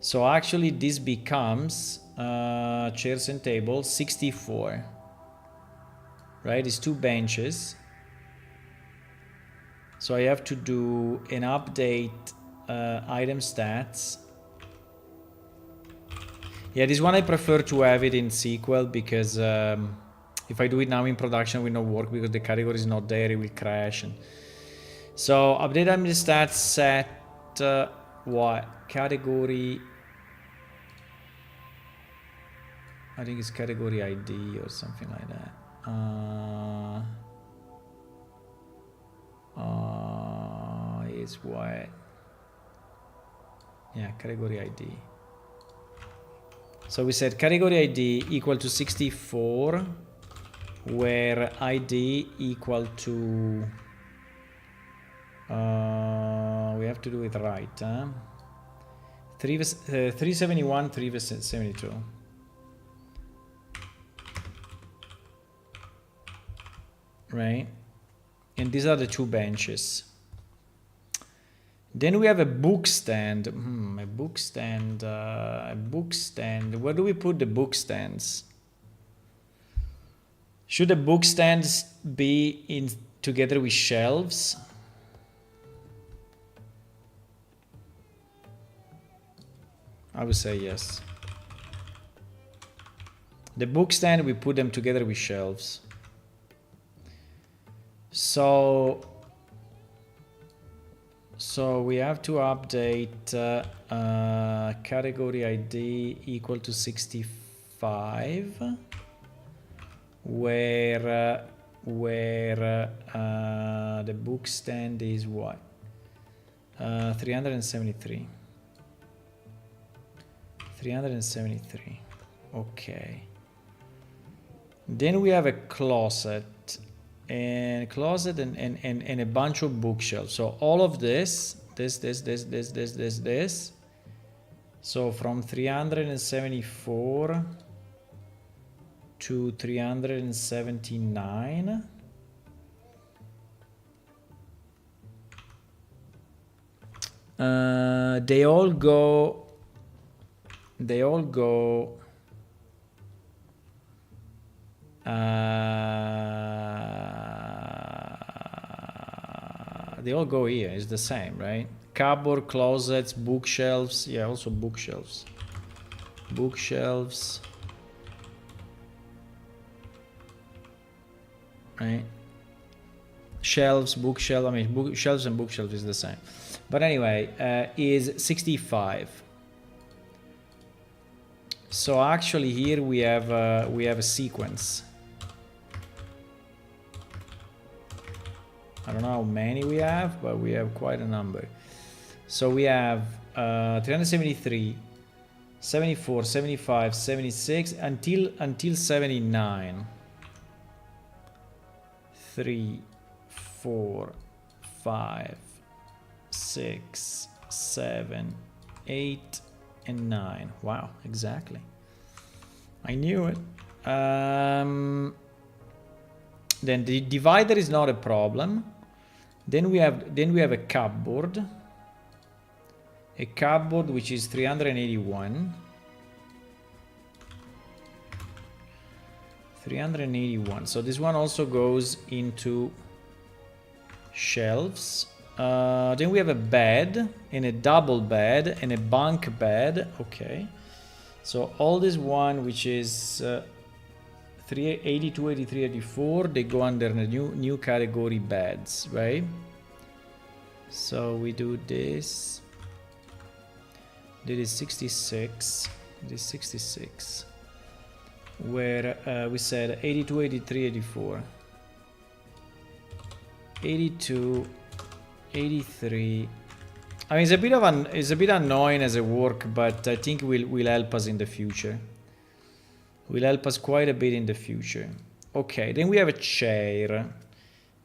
A: So actually this becomes chairs and tables 64. Right? It's 2 benches. So I have to do an update item stats. Yeah, this one I prefer to have it in SQL because if I do it now in production, it will not work because the category is not there, it will crash. And so update item stats set what? Category. I think it's category ID or something like that. Is what? Yeah, category ID. So we said category ID equal to 64, where ID equal to, we have to do it right, huh? 371, 372. Right? And these are the 2 benches. Then we have a book stand. A book stand. A book stand. Where do we put the book stands? Should the book stands be in together with shelves? I would say yes. The book stand, we put them together with shelves. So we have to update category ID equal to 65, where the book stand is what? 373. 373. Okay. Then we have a closet. And closet and a bunch of bookshelves. So all of this. So from 374 to 379. They all go. They all go here. It's the same, right? Cupboard, closets, bookshelves. Yeah, also bookshelves. Bookshelves. Right? Shelves, bookshelf. I mean, bookshelves and bookshelves is the same. But anyway, is 65. So actually here we have a sequence. I don't know how many we have, but we have quite a number. So we have 373, 74, 75, 76 until 79. 3, 4, 5, 6, 7, 8, and 9. Wow, exactly. I knew it. Then the divider is not a problem. Then we have a cupboard. A cupboard which is 381. 381. So this one also goes into shelves. Then we have a bed and a double bed and a bunk bed. Okay. So all this one which is 82, 83, 84, they go under the new category beds, right? So we do this. This is 66. This is 66. Where we said 82, 83, 84. 82, 83. I mean, it's a bit annoying as a work, but I think will help us in the future. Will help us quite a bit in the future. Okay, then we have a chair.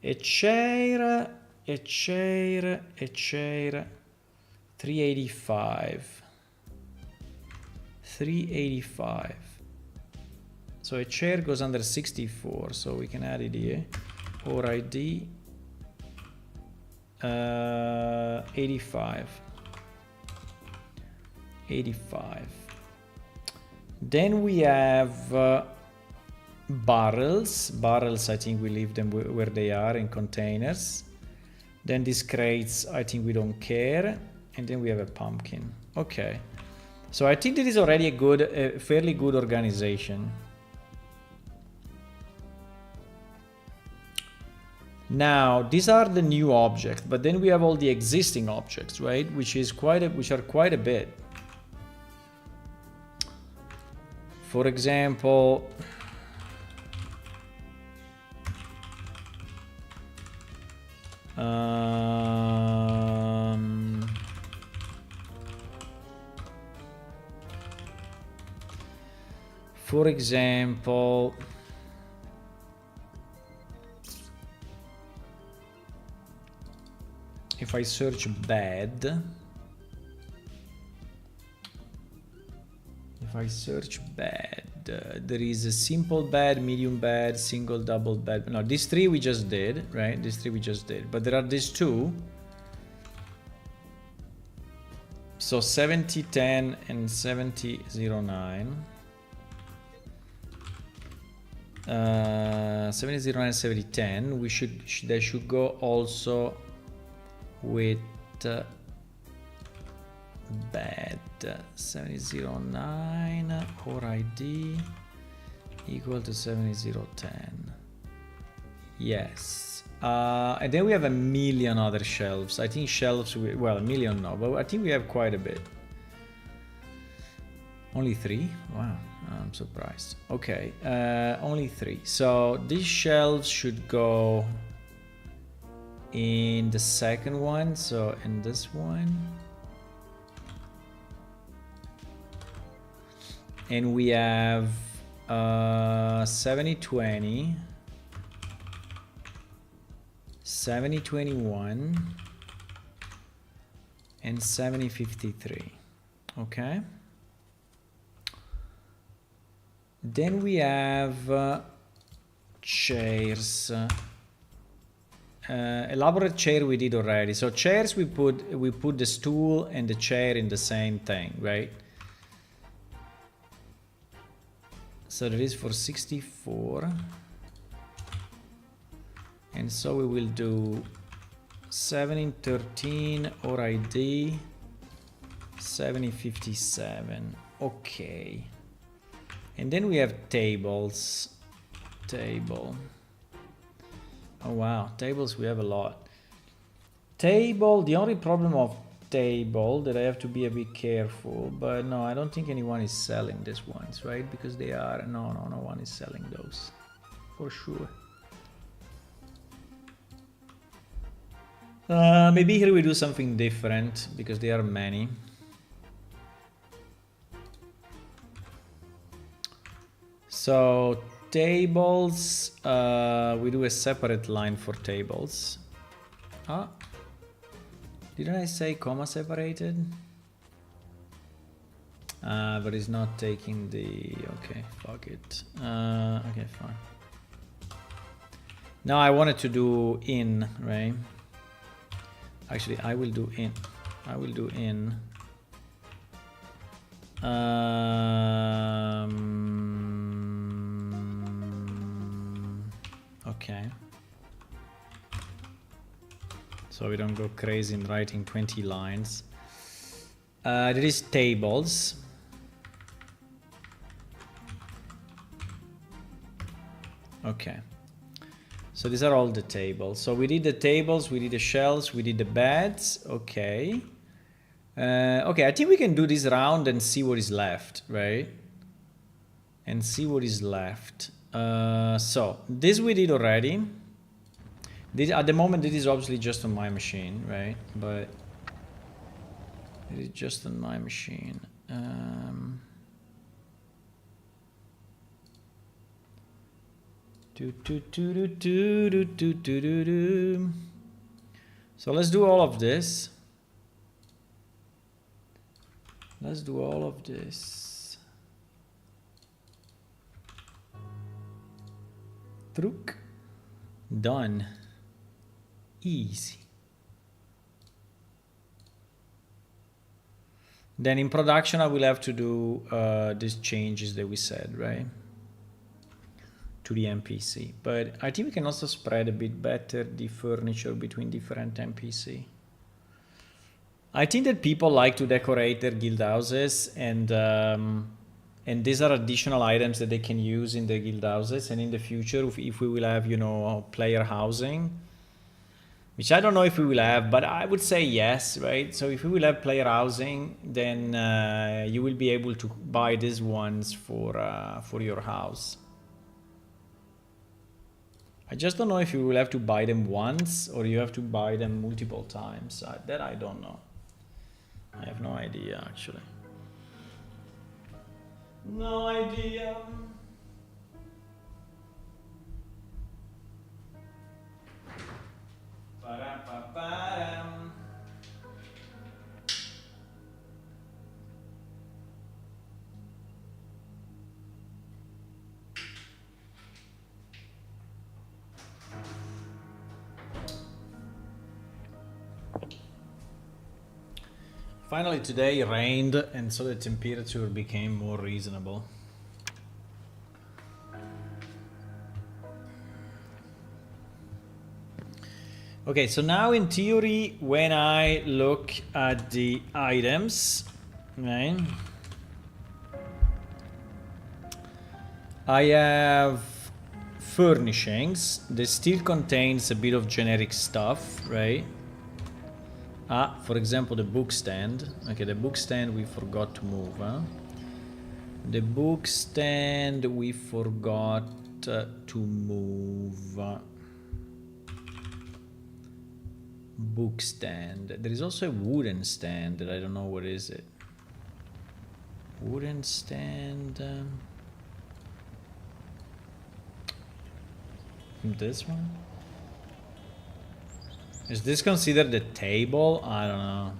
A: A chair. 385. 385. So a chair goes under 64, so we can add it here. Or ID 85. 85. Then we have barrels. Barrels, I think we leave them where they are in containers. Then these crates, I think we don't care. And then we have a pumpkin. Okay. So I think this is already a fairly good organization. Now, these are the new objects, but then we have all the existing objects, right? Which are quite a bit. For example, if I search bed, there is a simple bed, medium bed, single, double bed. No, these three we just did, right? These three we just did. But there are these two. So 7010 and 7009. 7009 and 7010. They should go also with bed. 7009 or ID equal to 7010. Yes. And then we have a million other shelves. I think shelves, well, a million no, but I think we have quite a bit. Only 3? Wow, I'm surprised. Okay, only 3. So these shelves should go in the second one, so in this one. And we have 7020, 7021, and 7053. Okay. Then we have chairs. Elaborate chair we did already. So chairs we put the stool and the chair in the same thing, right? So that is for 64. And so we will do 7013 or ID 7057. Okay. And then we have tables. Table. Oh wow, tables we have a lot. Table, the only problem of table that I have to be a bit careful, but no, I don't think anyone is selling these ones, right? Because they are, no one is selling those for sure. Maybe here we do something different because there are many. So tables, we do a separate line for tables. Didn't I say comma separated? But it's not taking the, okay, fuck it. Okay, fine. Now I wanted to do in, right? Actually, I will do in. I will do in. Okay. So we don't go crazy in writing 20 lines. There is tables. Okay. So these are all the tables. So we did the tables, we did the shelves, we did the beds. Okay. Okay, I think we can do this round and see what is left, right? And see what is left. So this we did already. This, at the moment, this is obviously just on my machine, right? But it is just on my machine. So let's do all of this. Let's do all of this. Truc. Done. Easy. Then in production, I will have to do these changes that we said, right? To the MPC. But I think we can also spread a bit better the furniture between different MPC. I think that people like to decorate their guild houses, and these are additional items that they can use in the guild houses. And in the future, if we will have, you know, player housing, which I don't know if we will have, but I would say yes, right? So if we will have player housing, then you will be able to buy these ones for your house. I just don't know if you will have to buy them once or you have to buy them multiple times. That I don't know. I have no idea, actually. No idea. Ba-dum-ba-ba-dum. Finally today it rained, and so the temperature became more reasonable. Okay, so now in theory, when I look at the items, right, I have furnishings. This still contains a bit of generic stuff, right? For example, the book stand. Okay, the book stand we forgot to move, huh? The book stand we forgot to move. Book stand. There is also a wooden stand that I don't know what is it. Wooden stand. This one? Is this considered a table? I don't know.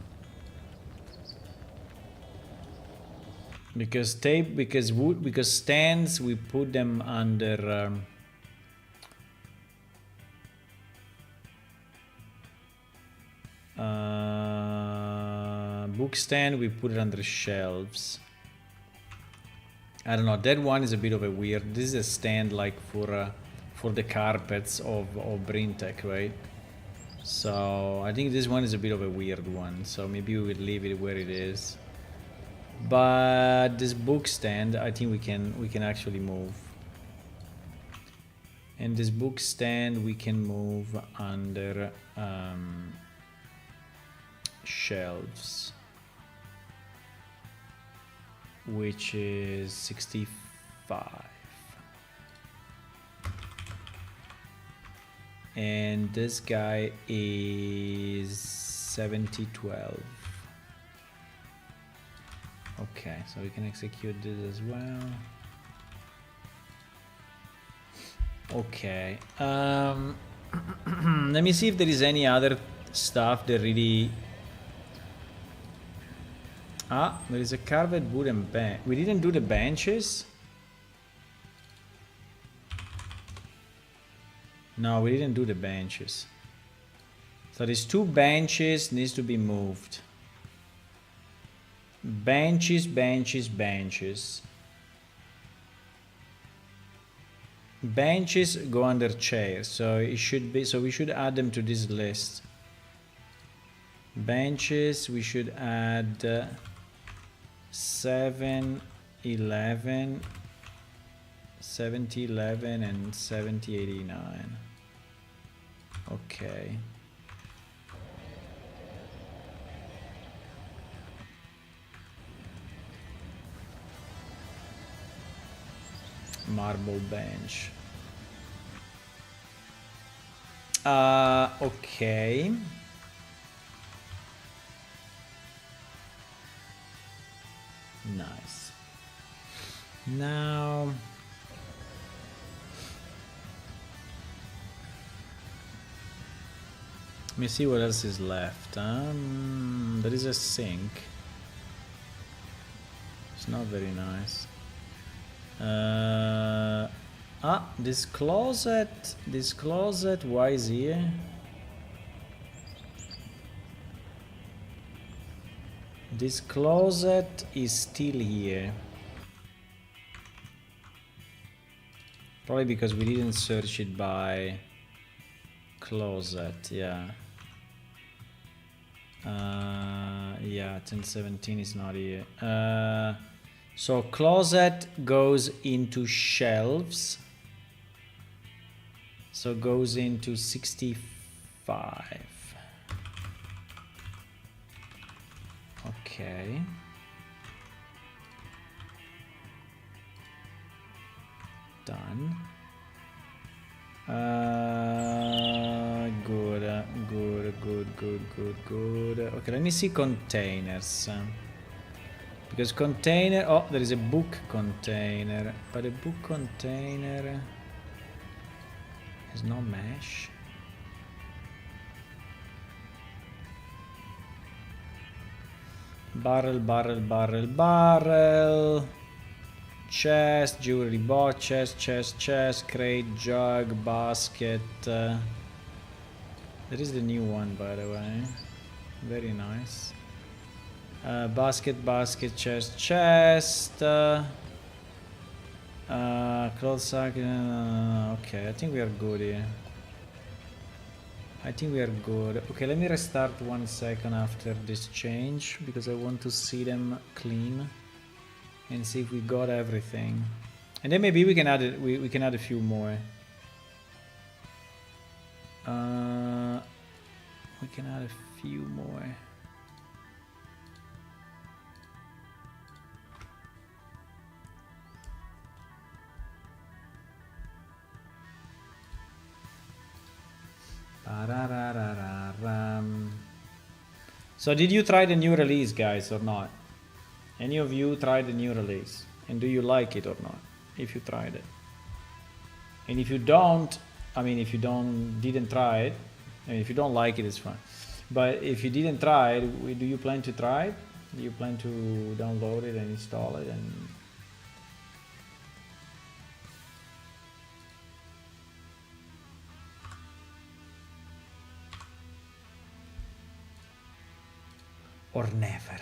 A: Because because stands, we put them under book stand, we put it under shelves. I don't know, that one is a bit of a weird. This is a stand like for the carpets of Brintech, right? So I think this one is a bit of a weird one, so maybe we will leave it where it is. But this book stand, I think we can actually move. And this book stand we can move under shelves, which is 65. And this guy is 7012. Okay, so we can execute this as well. Okay. Let me see if there is any other stuff that really Ah, there is a carved wooden bench. We didn't do the benches? No, we didn't do the benches. So these 2 benches needs to be moved. Benches, benches, benches. Benches go under chairs, so it should be, so we should add them to this list. Benches, we should add 7, 11, 70, 11 and 70, 89. Okay. Marble bench. Okay. Nice. Now let me see what else is left. There is a sink. It's not very nice. This closet, why is here? This closet is still here. Probably because we didn't search it by closet, yeah. Yeah, 1017 is not here. So closet goes into shelves. So goes into 65. Okay. Done. Good. Okay, let me see containers. Because container, oh, there is a book container, but a book container has no mesh. Barrel. Chest, jewelry box, chest, crate, jug, basket. There is the new one, by the way. Very nice. Basket, chest, clothes sack. Okay, I think we are good here. Okay, let me restart 1 second after this change because I want to see them clean and see if we got everything. And then maybe we can add it. We can add a few more. We can add a few more. So did you try the new release, guys, or not? Any of you tried the new release? And do you like it or not? If you tried it. And if you don't, I mean, if you didn't try it, I mean, if you don't like it, it's fine. But if you didn't try it, do you plan to try it? Do you plan to download it and install it and... or never?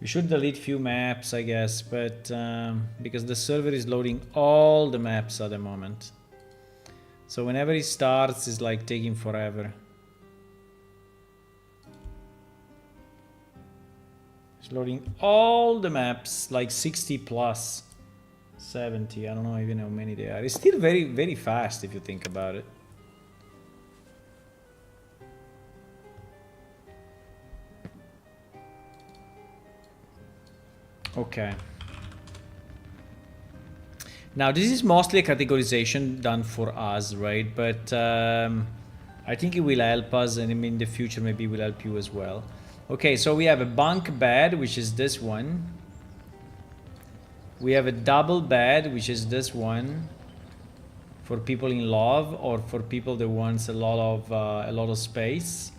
A: We should delete few maps, I guess, but because the server is loading all the maps at the moment. So whenever it starts, it's like taking forever. It's loading all the maps, like 60 plus. 70, I don't know even how many they are. It's still very, very fast if you think about it. Okay. Now this is mostly a categorization done for us, right? But I think it will help us, and in the future maybe it will help you as well. Okay, so we have a bunk bed, which is this one. We have a double bed, which is this one. for people in love or for people that wants a lot of space.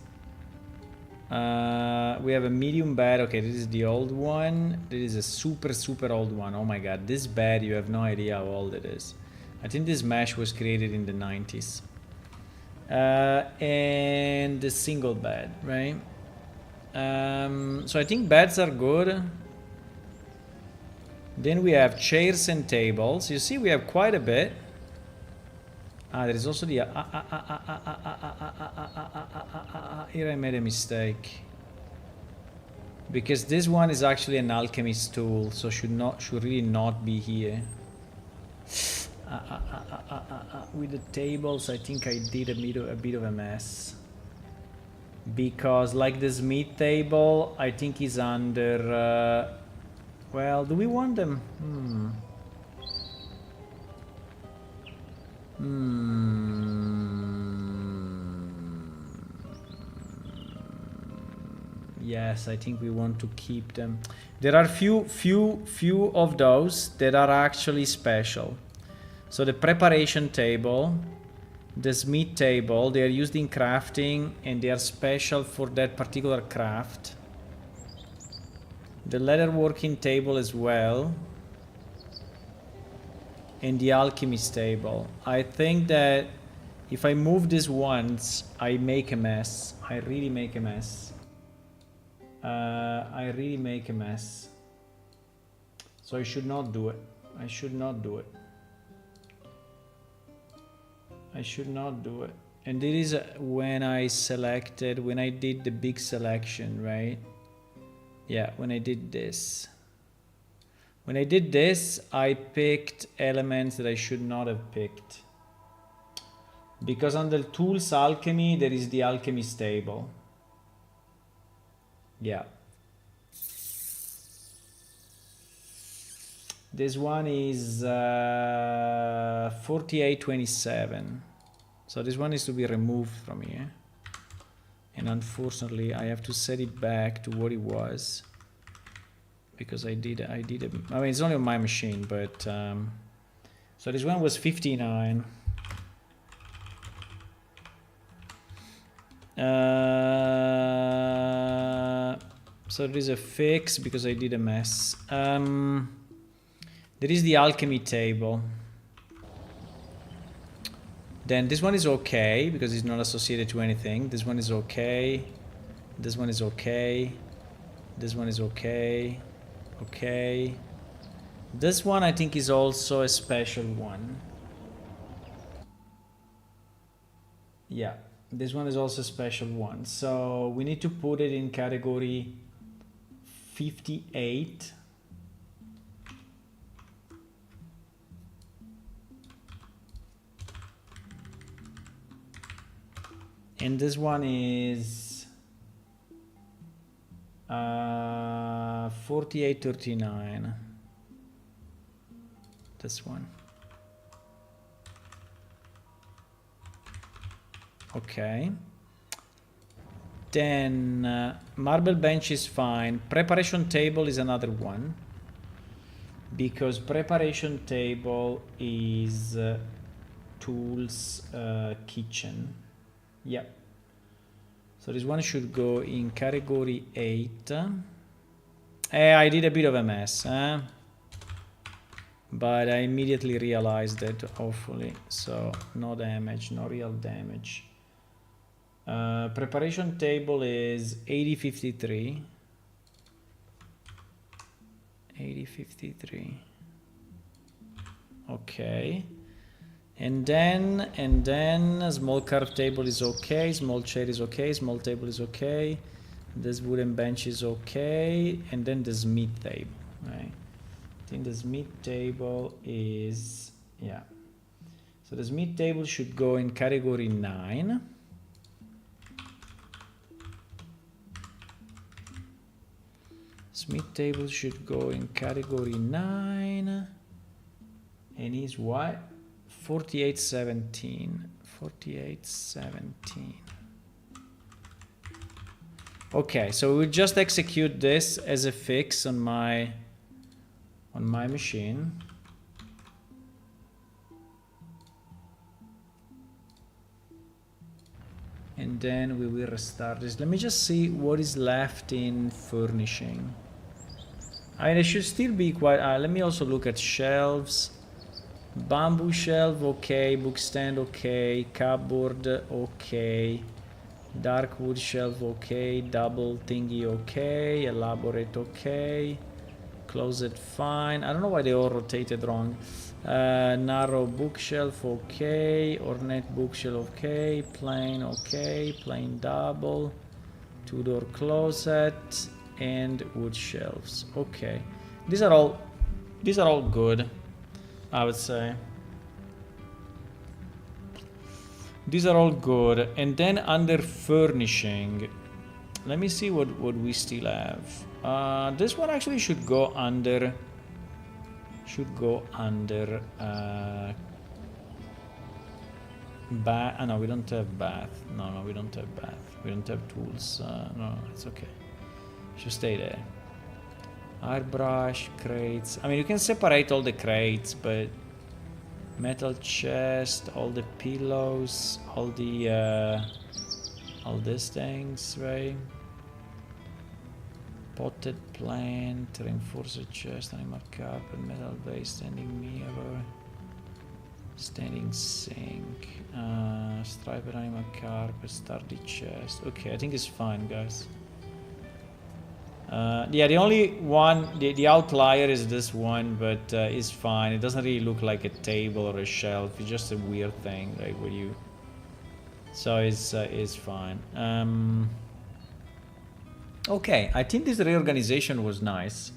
A: We have a medium bed. Okay, this is the old one. This is a super old one. Oh my god, this bed, you have no idea how old it is. I think this mesh was created in the 90s. And the single bed, right? So I think beds are good. Then we have chairs and tables. You see, we have quite a bit. There is also the... Here I made a mistake. Because this one is actually an alchemist tool, so should really not be here. With the tables, I think I did a bit of a mess. Because like the Smith table, I think is under... well, do we want them? Yes, I think we want to keep them. There are few of those that are actually special. So the preparation table, the Smith table, they are used in crafting and they are special for that particular craft. The leatherworking table as well. And the alchemist table. I think that if I move this once, I make a mess. I really make a mess. I really make a mess. So I should not do it. I should not do it. I should not do it. And this is when I did the big selection, right? Yeah, when I did this. When I did this, I picked elements that I should not have picked. Because on the tools alchemy, there is the alchemist table. Yeah. This one is 4827. So this one is to be removed from here. And unfortunately, I have to set it back to what it was. Because I did I mean, it's only on my machine, but so this one was 59. So there is a fix because I did a mess. There is the alchemy table. Then this one is okay because it's not associated to anything. This one is okay. This one is okay. This one is okay. Okay. This one I think is also a special one. Yeah, this one is also a special one. So we need to put it in category 58. And this one is 4839. This one. Okay. Then marble bench is fine. Preparation table is another one. Because preparation table is tools kitchen. Yep. So this one should go in category 8. I did a bit of a mess, but I immediately realized that, hopefully. So no damage, no real damage. Preparation table is 8053. 8053. Okay. And then small carve table is okay, small chair is okay, small table is okay, this wooden bench is okay, and then the Smith table, right? I think the Smith table is, yeah. So the Smith table should go in category 9. Smith table should go in category 9. And is what? 4817. 4817. Okay, so we'll just execute this as a fix on my machine. and then we will restart this. Let me just see what is left in furnishing. I mean, it should still be quite... let me also look at shelves. Bamboo shelf, okay. Book stand, okay. Cupboard, okay. Dark wood shelf, okay. Double thingy, okay. Elaborate, okay. Closet, fine. I don't know why they all rotated wrong. Narrow bookshelf, okay. Ornate bookshelf, okay. Plain, okay. Plain double. Two-door closet and wood shelves, okay. These are all good, I would say. These are all good. And then under furnishing, let me see what we still have. This one actually should go under bath. No, we don't have bath. No, we don't have bath. We don't have tools. No, it's okay. Should stay there. Airbrush, crates. I mean, you can separate all the crates, but metal chest, all the pillows, all these things, right? Potted plant, reinforced chest, animal carpet, metal base, standing mirror, standing sink, striped animal carpet, sturdy chest. Okay, I think it's fine, guys. Yeah, the only one, the outlier is this one, but it's fine. It doesn't really look like a table or a shelf. It's just a weird thing, like where you... So it's fine. Okay, I think this reorganization was nice.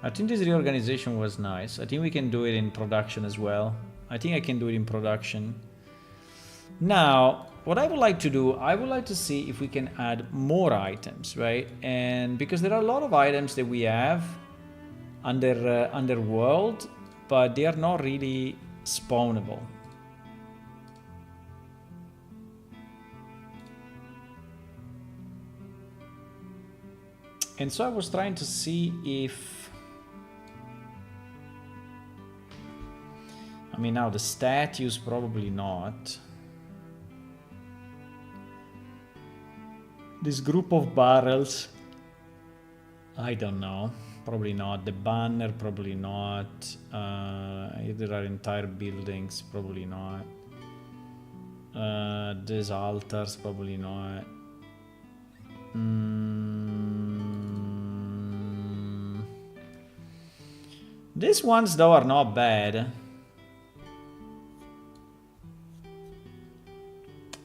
A: I think we can do it in production as well. I think I can do it in production. Now, what I would like to do, I would like to see if we can add more items, right? And because there are a lot of items that we have under world, but they are not really spawnable. And so I was trying to see if... I mean, now the statues, probably not. This group of barrels, I don't know. Probably not. The banner, probably not. If there are entire buildings, probably not. These altars, probably not. These ones, though, are not bad.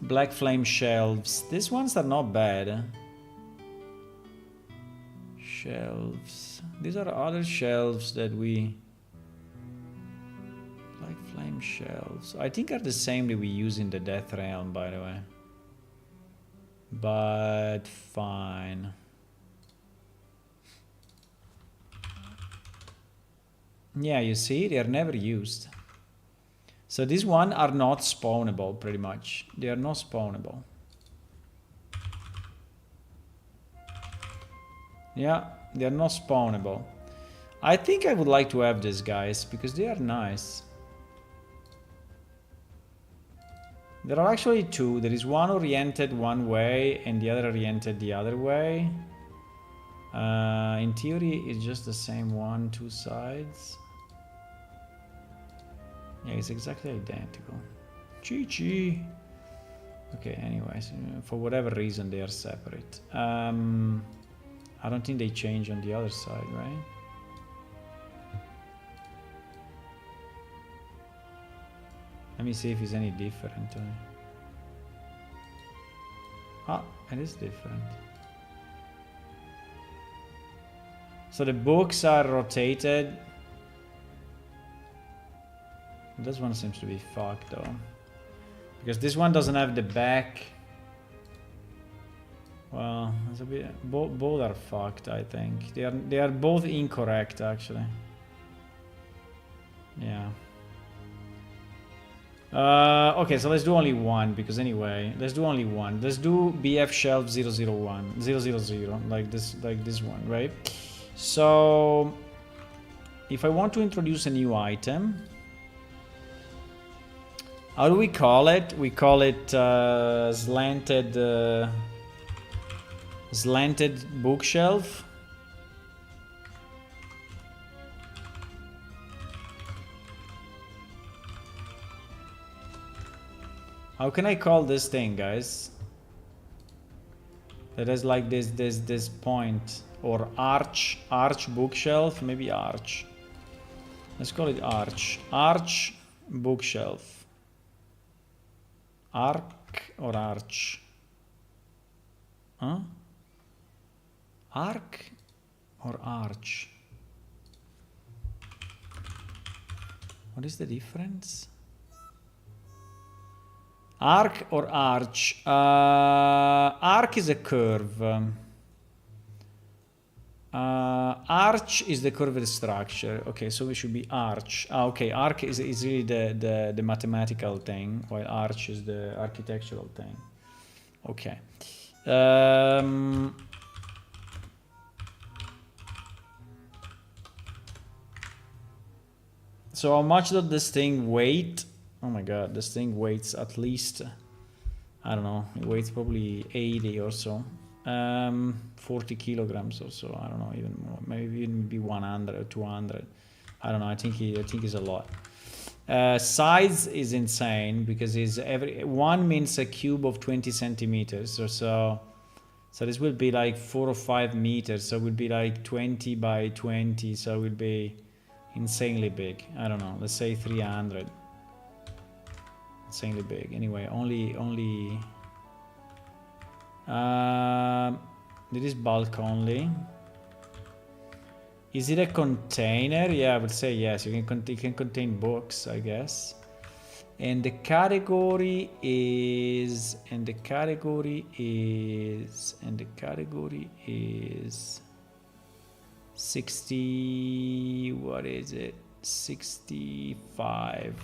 A: Black flame shelves. These ones are not bad. Shelves. These are other shelves that we... Black flame shelves. I think are the same that we use in the Death Realm, by the way. But fine. Yeah, you see, they are never used. So these one are not spawnable, pretty much. They are not spawnable. Yeah, they are not spawnable. I think I would like to have these guys, because they are nice. There are actually two. There is one oriented one way, and the other oriented the other way. In theory, it's just the same one, two sides. Yeah, it's exactly identical. GG. Okay, anyways, for whatever reason they are separate. I don't think they change on the other side, right? Let me see if it's any different. Ah, it is different. So the books are rotated. This one seems to be fucked though, because this one doesn't have the back. Well, it's a bit. Both are fucked. I think they are both incorrect actually. Yeah. Okay, so let's do only one, because anyway, let's do only one. Let's do BF shelf 001, 000, like this one, right? So if I want to introduce a new item, How do we call it? We call it slanted bookshelf. How can I call this thing, guys? That has like this point, or arch bookshelf, maybe arch. Let's call it arch bookshelf. Arc or arch? Huh? Arc or arch? What is the difference? Arc or arch? Arc is a curve. Arch is the curved structure. Okay, so we should be arch. Okay, arc is really the mathematical thing, while arch is the architectural thing. Okay. So how much does this thing weight? Oh my god, this thing weighs at least, I don't know, it weighs probably 80 or so. 40 kilograms or so, I don't know, even more, maybe even be 100 or 200. I don't know, I think it's a lot. Size is insane because one means a cube of 20 centimeters or so. So this will be like 4 or 5 meters, so it would be like 20 by 20, so it would be insanely big. I don't know, let's say 300. Insanely big. Anyway, only it is bulk only. Is it a container? Yeah, I would say yes. You can contain books, I guess. And the category is 60. What is it? 65.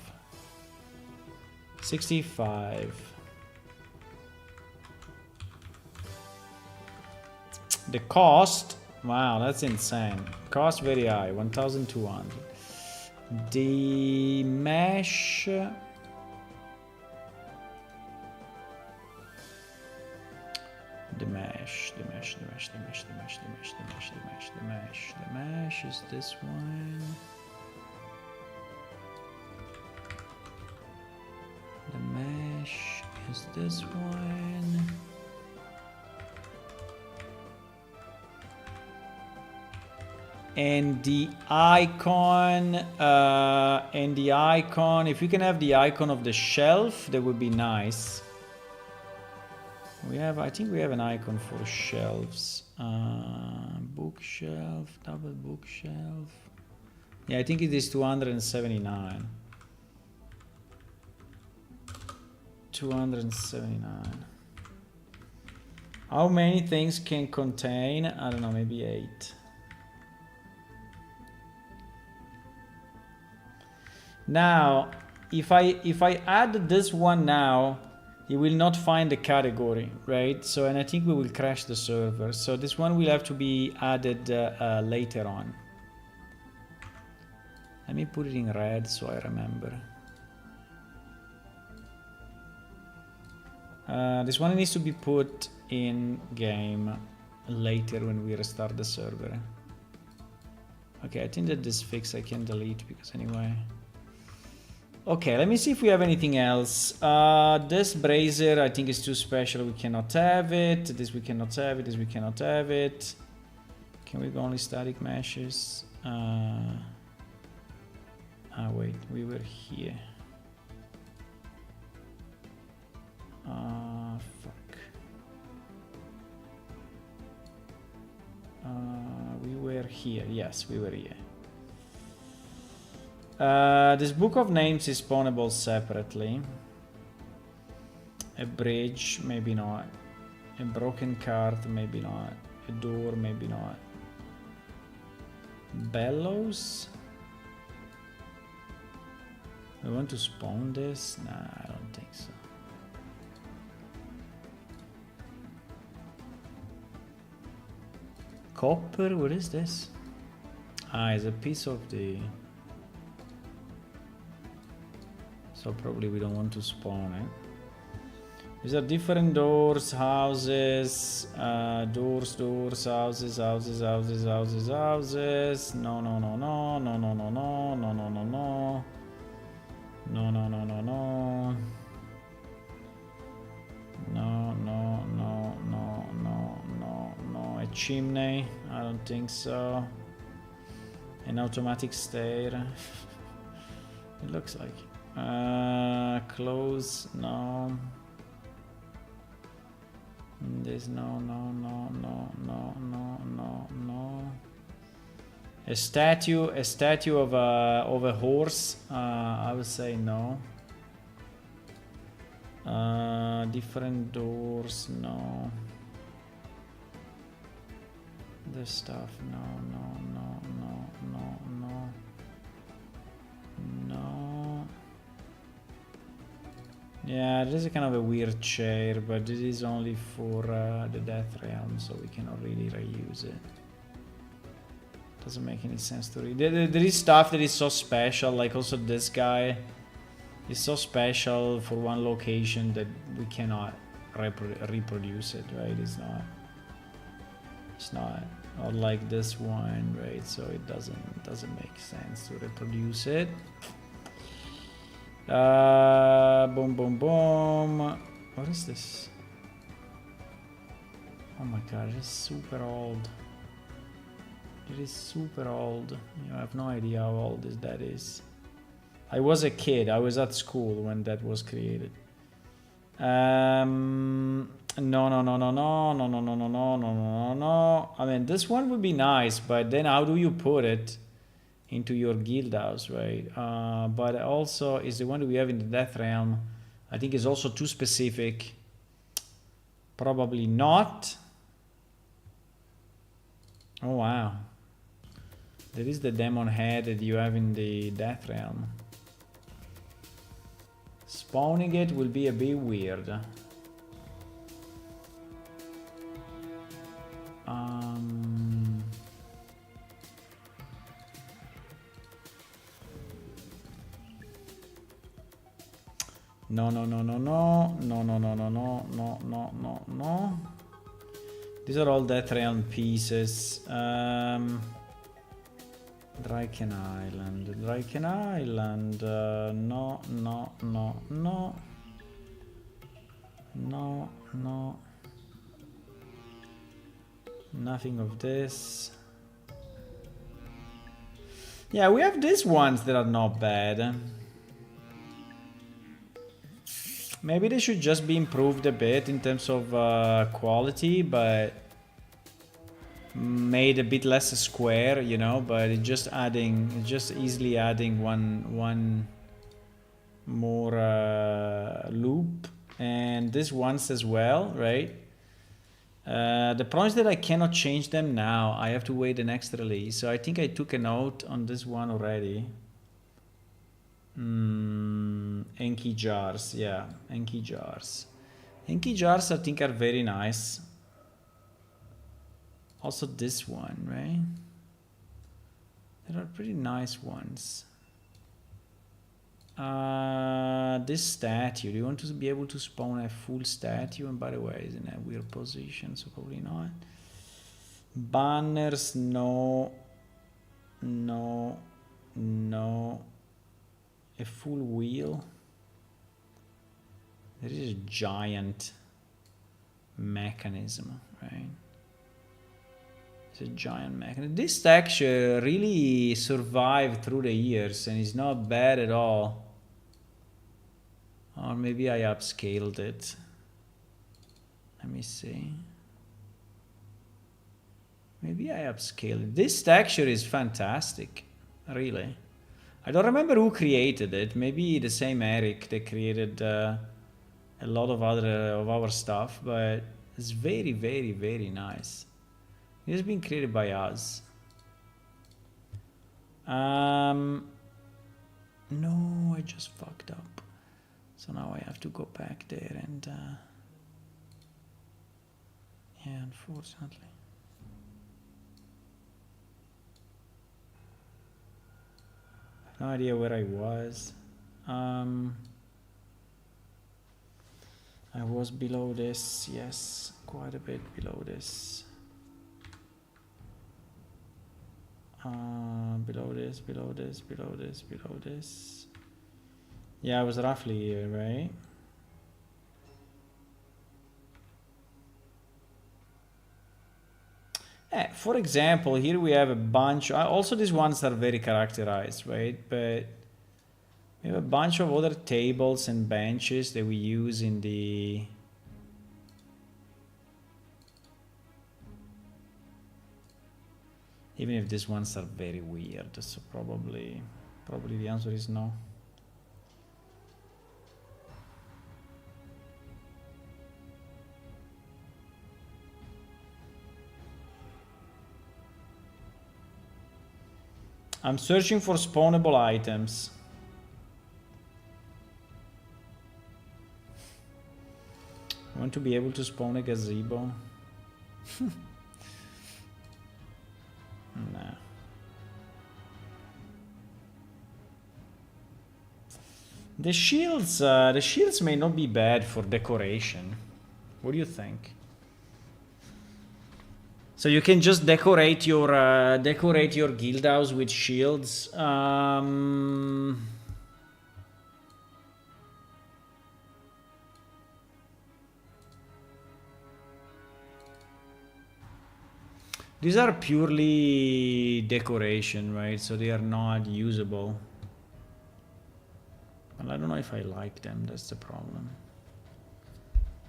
A: 65. The cost, wow, that's insane. Cost very high, 1,200. The mesh, the mesh is this one. The mesh is this one. And the icon, if you can have the icon of the shelf, that would be nice. I think we have an icon for shelves. Bookshelf, double bookshelf. Yeah, I think it is 279. 279. How many things can contain? I don't know, maybe 8. Now, if I add this one now, you will not find the category, right? So, and I think we will crash the server. So this one will have to be added later on. Let me put it in red so I remember. This one needs to be put in game later when we restart the server. Okay, I think that this fix I can delete because anyway. Okay, let me see if we have anything else. This brazier I think is too special. We cannot have it. This we cannot have it. This we cannot have it. Can we go only static meshes? Wait, we were here. Fuck. We were here. Yes, we were here. This book of names is spawnable separately. A bridge, maybe not. A broken cart, maybe not. A door, maybe not. Bellows? We want to spawn this? Nah, I don't think so. Copper, what is this? It's a piece of the... So probably we don't want to spawn it. These are different doors, houses, doors, houses. No. A chimney? I don't think so. An automatic stair? It looks like. Clothes? No. This no. A statue of a horse. I would say no. Different doors, no. This stuff, no. Yeah, this is kind of a weird chair, but this is only for the Death Realm, so we cannot really reuse it. Doesn't make any sense to read. There is stuff that is so special, like also this guy is so special for one location that we cannot reproduce it, right? It's not like this one, right? So it doesn't make sense to reproduce it. Boom. What is this? Oh my god, it's super old. It is super old. You know, I have no idea how old that is. I was a kid. I was at school when that was created. No. I mean, this one would be nice, but then how do you put it into your guild house, right? But also, is the one that we have in the Death Realm, I think is also too specific. Probably not. Oh wow. There is the demon head that you have in the Death Realm. Spawning it will be a bit weird. No. These are all Death Realm pieces. Draken Island. No. Nothing of this. Yeah, we have these ones that are not bad. Maybe they should just be improved a bit in terms of quality, but made a bit less square, you know. But it's just easily adding one more loop, and this ones as well, right? The problem is that I cannot change them now. I have to wait the next release. So I think I took a note on this one already. Enki jars, yeah, Enki jars. Enki jars I think are very nice. Also this one, right? There are pretty nice ones. This statue, do you want to be able to spawn a full statue? And by the way, it's in a weird position, so probably not. Banners, no. A full wheel. There is a giant mechanism, right? It's a giant mechanism. This texture really survived through the years and is not bad at all. Or maybe I upscaled it. Let me see. Maybe I upscaled it. This texture is fantastic, really. I don't remember who created it. Maybe the same Eric that created a lot of our stuff, but it's very, very, very nice. It has been created by us. No, I just fucked up. So now I have to go back there and yeah, unfortunately. I have no idea where I was. I was below this, yes, quite a bit below this. Below this, below this, below this, below this. Yeah, I was roughly here, right? For example, here we have a bunch. Also, these ones are very characterized, right? But we have a bunch of other tables and benches that we use in the... Even if these ones are very weird, so probably the answer is no. I'm searching for spawnable items. I want to be able to spawn a gazebo. Nah. The shields may not be bad for decoration. What do you think? So you can just decorate your guild house with shields. These are purely decoration, right? So they are not usable. Well, I don't know if I like them. That's the problem.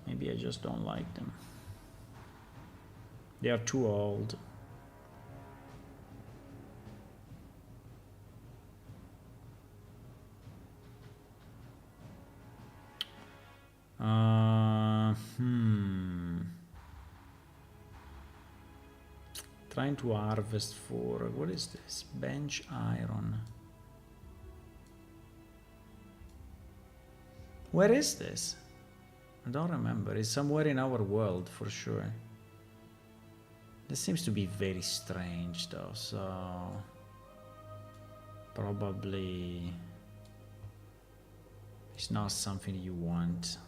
A: Maybe I just don't like them. They are too old. Trying to harvest for... What is this? Bench iron. Where is this? I don't remember. It's somewhere in our world for sure. This seems to be very strange though, so... Probably... It's not something you want.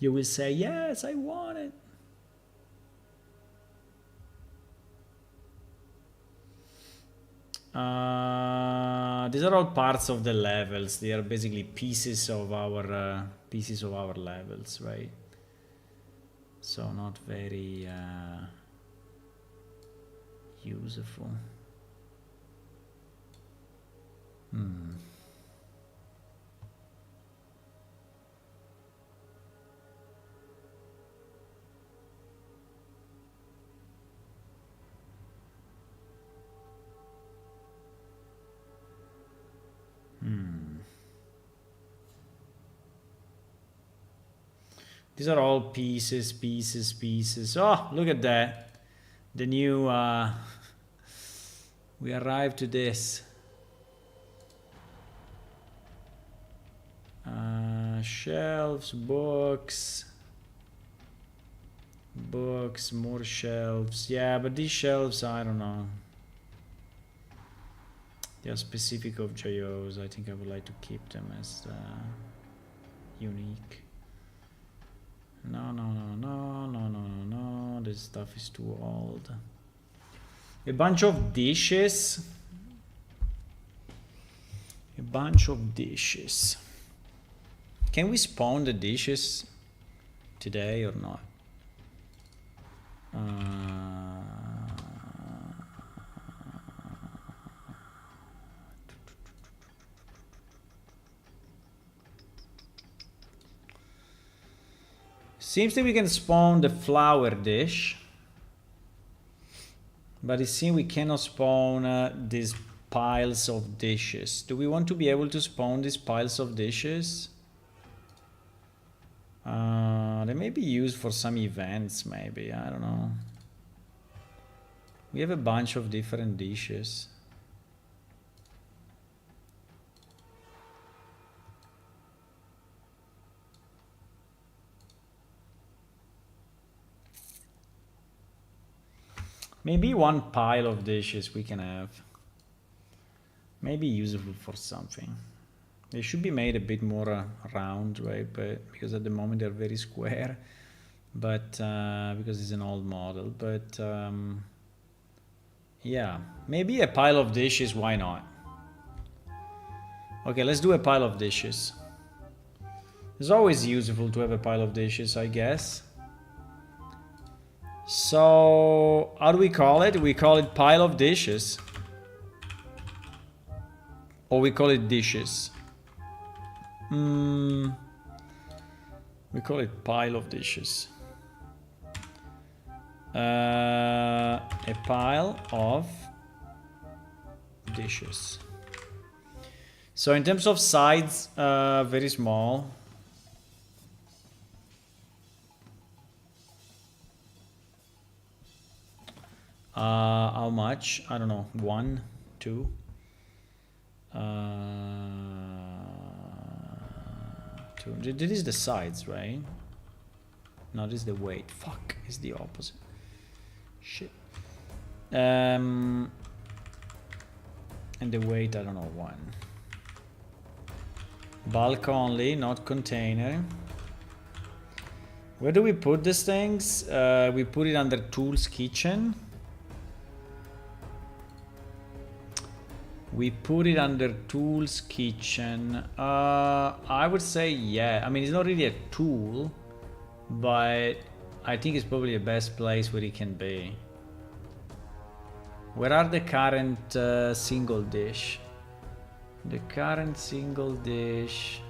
A: You will say, yes, I want it. These are all parts of the levels. They are basically pieces of our levels, right? So not very useful. These are all pieces. Oh, look at that. The new... we arrived to this. Shelves, books, more shelves. Yeah, but these shelves, I don't know. They are specific of JOs. I think I would like to keep them as unique. No. This stuff is too old. A bunch of dishes. Can we spawn the dishes today or not? Seems that we can spawn the flower dish, but it seems we cannot spawn these piles of dishes. Do we want to be able to spawn these piles of dishes? They may be used for some events, maybe. I don't know. We have a bunch of different dishes. Maybe one pile of dishes we can have. Maybe useful for something. They should be made a bit more round, right? But because at the moment they're very square, but because it's an old model. But yeah, maybe a pile of dishes. Why not? Okay, let's do a pile of dishes. It's always useful to have a pile of dishes, I guess. So how do we call it? We call it pile of dishes, or we call it dishes. We call it pile of dishes. A pile of dishes. So in terms of size, very small. How much? I don't know. 1, 2. This is the size, right? No, this is the weight. Fuck, it's the opposite. Shit. And the weight, I don't know, 1. Bulk only, not container. Where do we put these things? We put it under Tools Kitchen. We put it under Tools Kitchen. I would say yeah. I mean, it's not really a tool, but I think it's probably the best place where it can be. Where are the current single dish? The current single dish,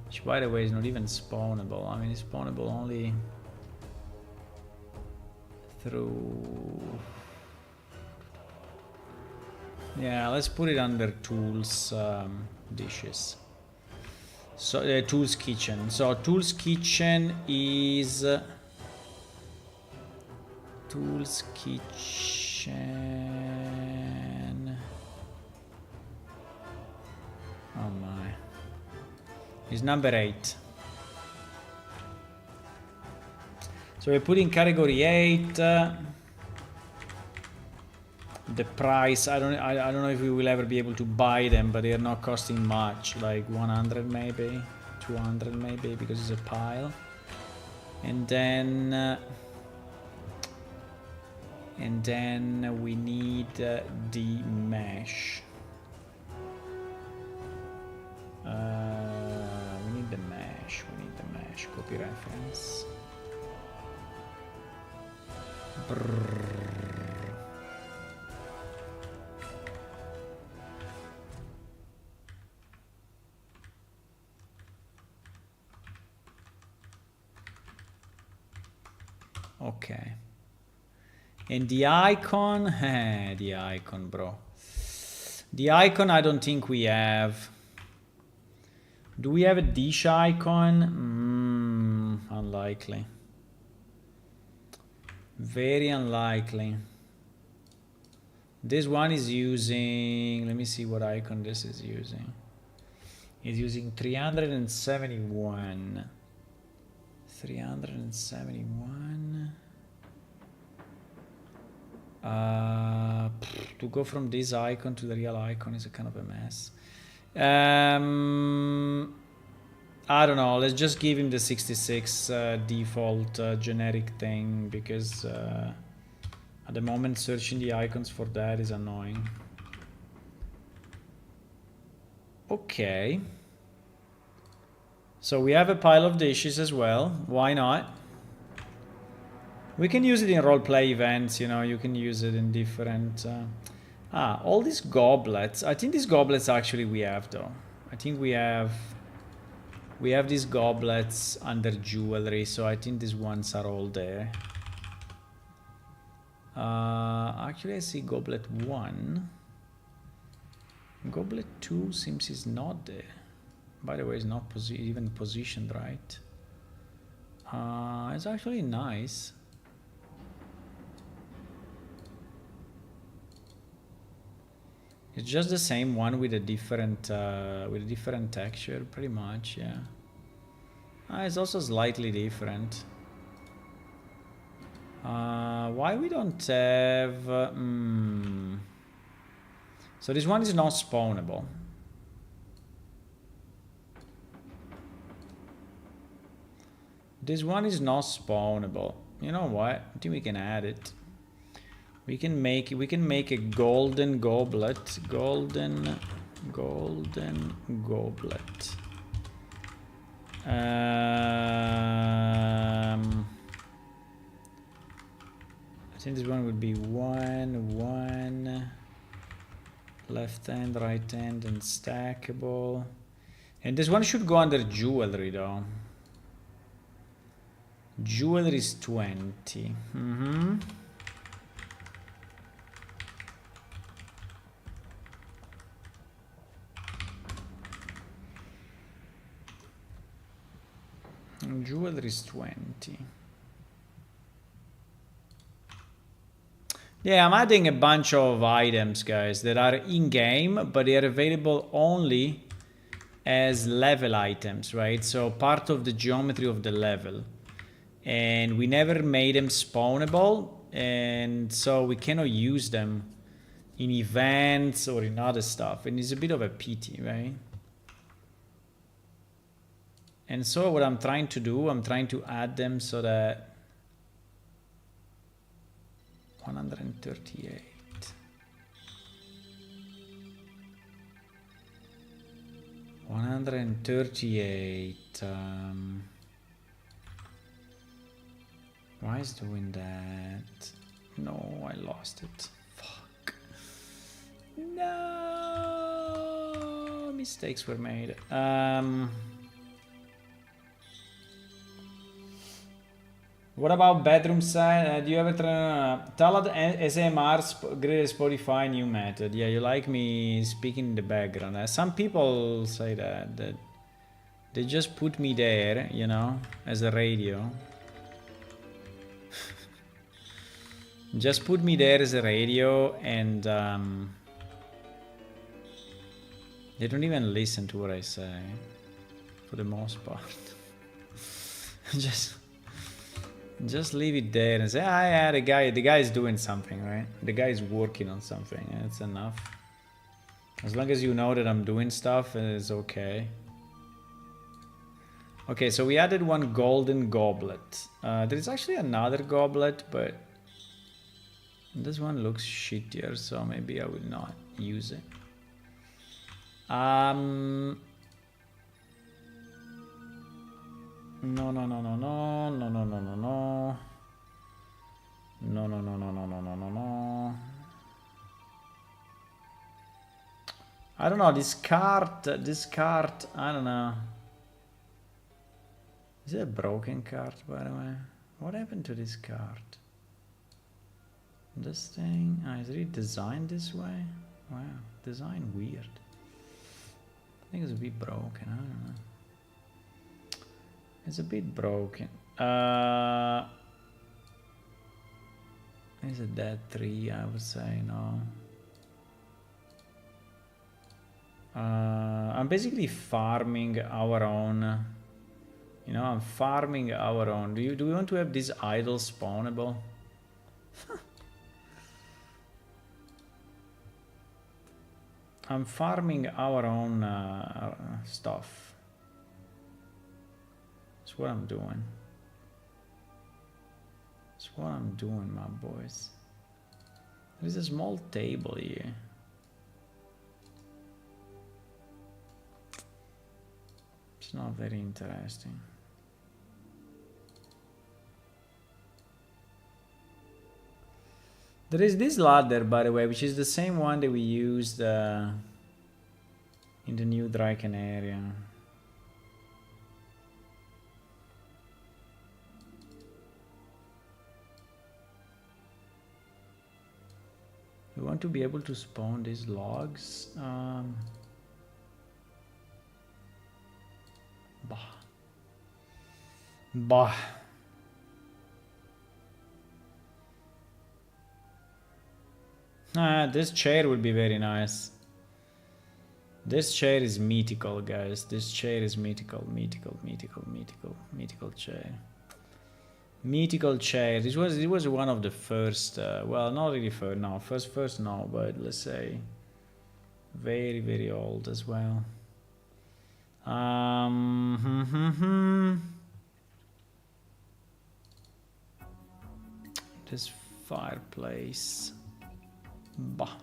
A: which by the way is not even spawnable. I mean, it's spawnable only through... Yeah, let's put it under Tools Dishes. So Tools Kitchen. So Tools Kitchen is Tools Kitchen. Oh my. Is number 8. So we put in category 8. The price, I don't know if we will ever be able to buy them, but they are not costing much, like 100 maybe, 200 maybe, because it's a pile. And then we need the mesh. We need the mesh. Copy reference. Okay. And the icon, the icon, bro. The icon, I don't think we have. Do we have a dish icon? Unlikely. Very unlikely. This one is using, let me see what icon this is using. It's using 371. 371. To go from this icon to the real icon is a kind of a mess. I don't know, let's just give him the 66 default generic thing, because at the moment searching the icons for that is annoying. Okay. So we have a pile of dishes as well, why not? We can use it in roleplay events, you know, you can use it in different... all these goblets. I think these goblets actually we have though. I think we have these goblets under jewelry, so I think these ones are all there. Actually I see goblet 1. Goblet 2 seems is not there. By the way, it's not even positioned right. It's actually nice. It's just the same one with a different texture, pretty much, yeah. It's also slightly different. Why we don't have... So this one is not spawnable. This one is not spawnable. You know what? I think we can add it. We can make a golden goblet. Golden goblet. I think this one would be one left hand, right hand, and stackable. And this one should go under jewelry though. Jewelry is 20. Jewelry is 20. Yeah, I'm adding a bunch of items, guys, that are in-game, but they are available only as level items, right? So part of the geometry of the level. And we never made them spawnable, and so we cannot use them in events or in other stuff. And it's a bit of a pity, right? And so what I'm trying to do, I'm trying to add them so that 138. Why is doing that? No, I lost it. Fuck. No, mistakes were made. What about bedroom side? Do you ever try Talad SMR great Spotify new method? Yeah, you like me speaking in the background. Some people say that they just put me there, you know, as a radio. Just put me there as a radio, and they don't even listen to what I say, for the most part. Just leave it there and say, ah, yeah, the guy is doing something, right? The guy is working on something, and it's enough. As long as you know that I'm doing stuff, it's okay. Okay, so we added one golden goblet. There is actually another goblet, but this one looks shittier, so maybe I will not use it. No. I don't know, this cart, I don't know. Is it a broken cart, by the way? What happened to this cart? This thing, is it designed this way? Wow, design weird. I think it's a bit broken, I don't know. It's a bit broken. Is it that tree? I would say no. I'm basically farming our own. You know, I'm farming our own. Do we want to have this idle spawnable? I'm farming our own stuff. That's what I'm doing. That's what I'm doing, my boys. There's a small table here. It's not very interesting. There is this ladder, by the way, which is the same one that we used in the new Draken area. We want to be able to spawn these logs. Bah. This chair would be very nice. This chair is mythical, guys. This chair is mythical chair. Mythical chair. It was one of the first. Well, not really first. No, first no. But let's say very, very old as well. This fireplace. Bah.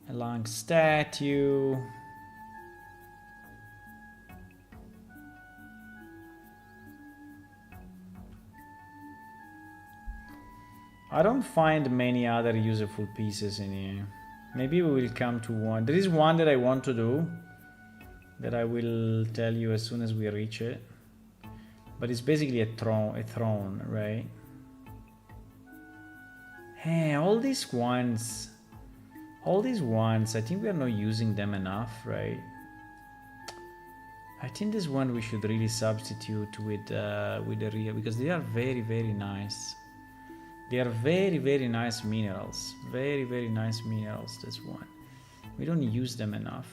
A: A long statue. I don't find many other useful pieces in here. Maybe we will come to one. There is one that I want to do that I will tell you as soon as we reach it. But it's basically a throne, right? Hey, all these ones, I think we are not using them enough, right? I think this one we should really substitute with the real, because they are very, very nice. They are very, very nice minerals. Very, very nice minerals, this one. We don't use them enough.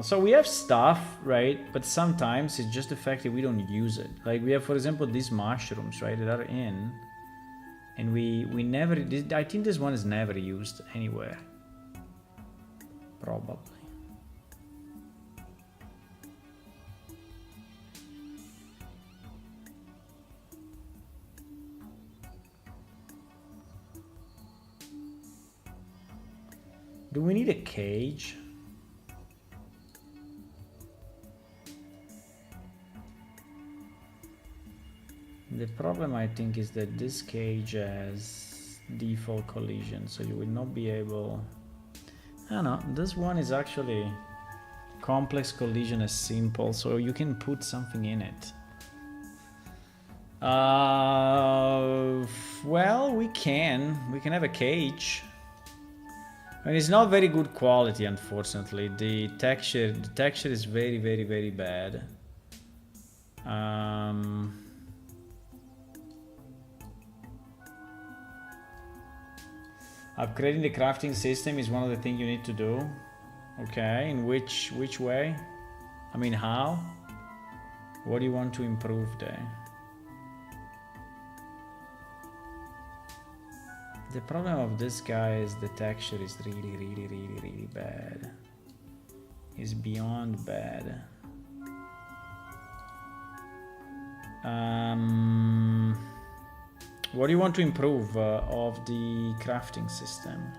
A: So we have stuff, right? But sometimes it's just the fact that we don't use it. Like we have, for example, these mushrooms, right? That are in. And we never, I think this one is never used anywhere. Probably. Do we need a cage? The problem, I think, is that this cage has default collision, so you will not be able... I don't know, this one is actually complex collision is simple, so you can put something in it. Well, we can have a cage. I mean, it's not very good quality, unfortunately. The texture is very, very, very bad. Upgrading the crafting system is one of the things you need to do. Okay, in which way? I mean, how? What do you want to improve there? The problem of this guy is the texture is really, really, really, really bad. It's beyond bad. What do you want to improve of the crafting system?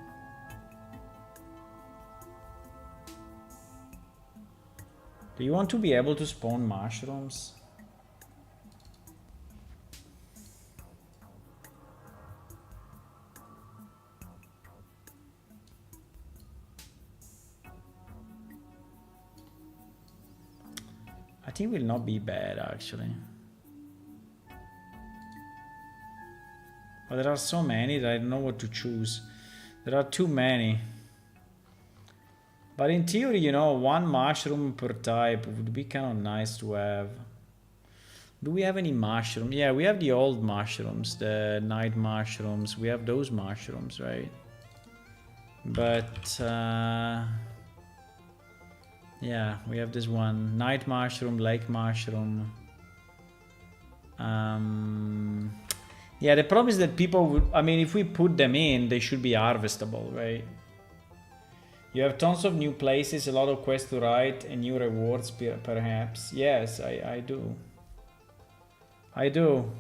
A: Do you want to be able to spawn mushrooms? I think it will not be bad, actually. But there are so many that I don't know what to choose. There are too many. But in theory, you know, one mushroom per type would be kind of nice to have. Do we have any mushroom? Yeah, we have the old mushrooms, the night mushrooms. We have those mushrooms, right? But yeah, we have this one. Night mushroom, lake mushroom. Yeah, the problem is that people would, I mean, if we put them in, they should be harvestable, right? You have tons of new places, a lot of quests to write, and new rewards, perhaps. Yes, I do. I do.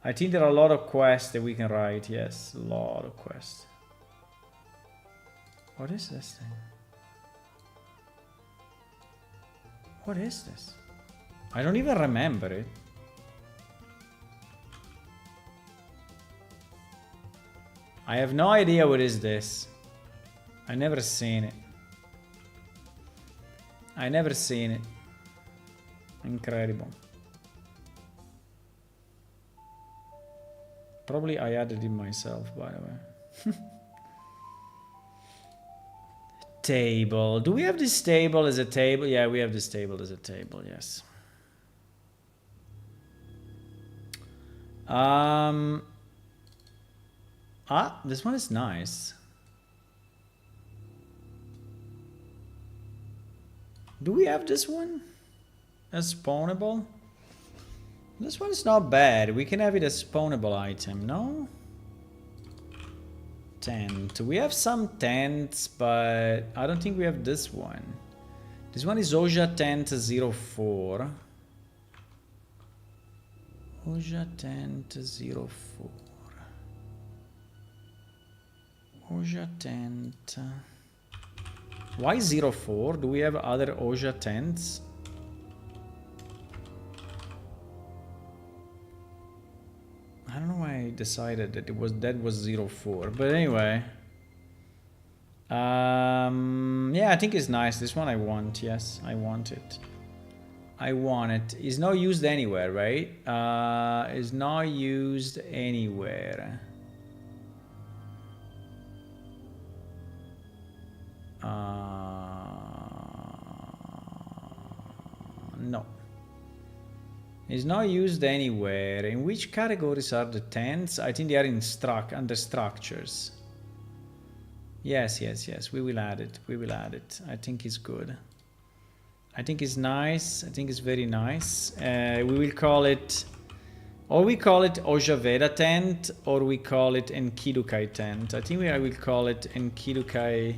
A: I think there are a lot of quests that we can write, yes. A lot of quests. What is this thing? What is this? I don't even remember it. I have no idea what is this. I never seen it. I never seen it. Incredible. Probably I added it myself, by the way. Table. Do we have this table as a table? Yeah, we have this table as a table, yes. This one is nice. Do we have this one as spawnable? This one is not bad. We can have it as spawnable item, no? tent. We have some tents, but I don't think we have this one. This one is Oja tent 04. Oja tent 04. Oja tent. Why 04? Do we have other Oja tents? I don't know why I decided that that was 04, but anyway. Yeah, I think it's nice. This one I want. Yes, I want it. I want it. It's not used anywhere, right? It's not used anywhere. No. It's not used anywhere. In which categories are the tents? I think they are in under structures. Yes. We will add it. I think it's good. I think it's nice. I think it's very nice. We will call it, or we call it Ojaveda tent, or we call it Enkidukai tent. I think I will call it Enkidukai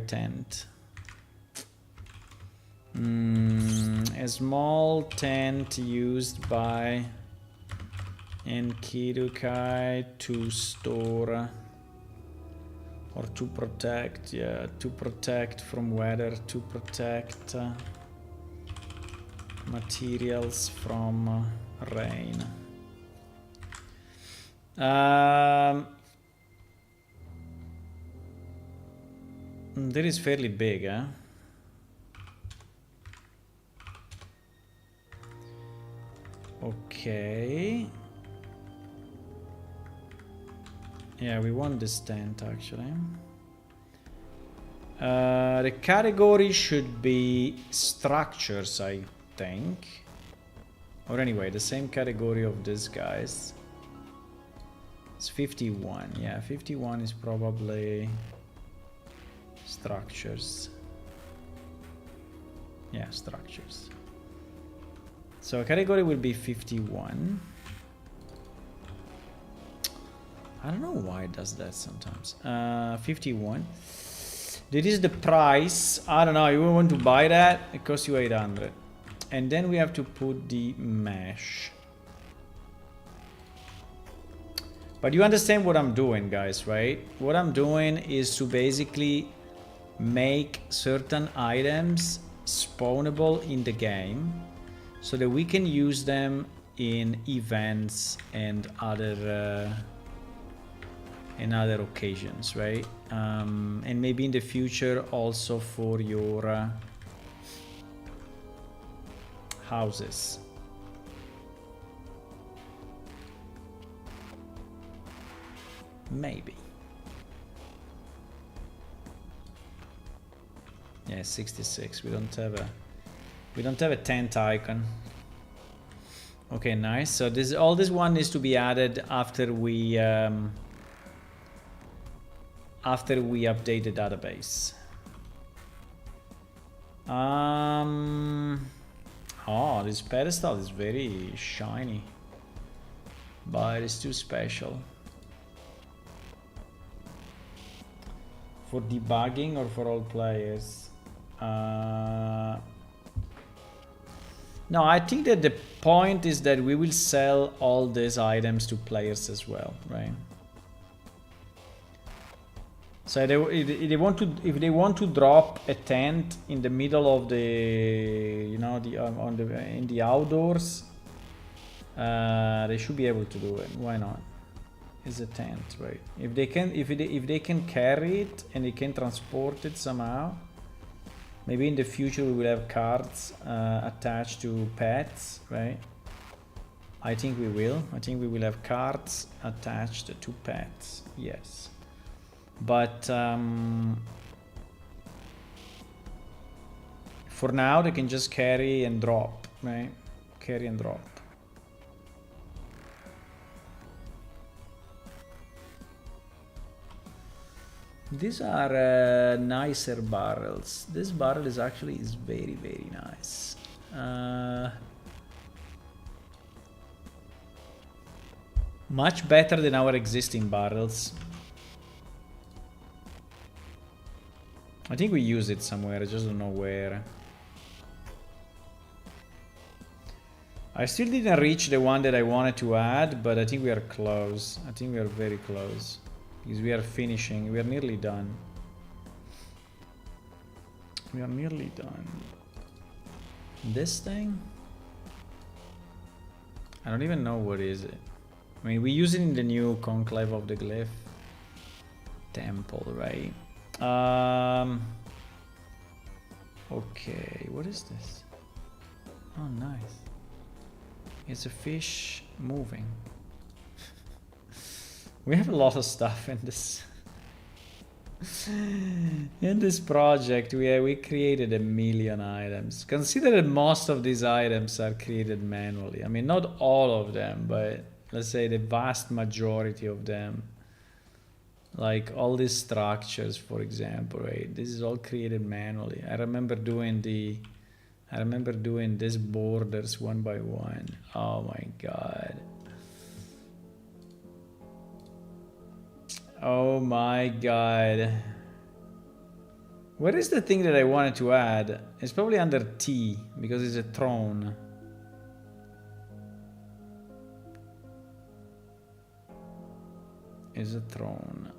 A: tent. A small tent used by Enkidukai to store or to protect, to protect from weather, to protect materials from rain. That is fairly big, eh? Okay. Yeah, we want this tent actually. The category should be structures, I think. Or anyway, the same category of these guys. It's 51. Yeah, 51 is probably structures. Yeah, structures. So category will be 51. I don't know why it does that sometimes. 51. This is the price. I don't know. You want to buy that? It costs you 800. And then we have to put the mesh. But you understand what I'm doing, guys, right? What I'm doing is to basically make certain items spawnable in the game, so that we can use them in events and other occasions, right? And maybe in the future also for your houses. Maybe. Yeah, 66. We don't have a tent icon. Okay, nice. So all this one needs to be added after we update the database. Oh, this pedestal is very shiny, but it's too special. For debugging or for all players? No, I think that the point is that we will sell all these items to players as well, right? So if they want to drop a tent in the middle of the, you know, in the outdoors, they should be able to do it. Why not? It's a tent, right? If they can carry it and they can transport it somehow. Maybe in the future we will have cards attached to pets, right? I think we will. I think we will have cards attached to pets, yes. But for now they can just carry and drop, right? Carry and drop. These are nicer barrels. This barrel is actually very, very nice. Much better than our existing barrels. I think we use it somewhere, I just don't know where. I still didn't reach the one that I wanted to add, but I think we are close. I think we are very close. Because we are finishing, we are nearly done. We are nearly done. This thing? I don't even know what is it. I mean, we use it in the new Conclave of the Glyph temple, right? Okay, what is this? Oh, nice. It's a fish moving. We have a lot of stuff in this. In this project, we created 1 million items. Consider that most of these items are created manually. I mean, not all of them, but let's say the vast majority of them. Like all these structures, for example, right? This is all created manually. I remember doing these borders one by one. Oh my god. Oh my god. Where is the thing that I wanted to add? It's probably under T, because it's a throne. It's a throne.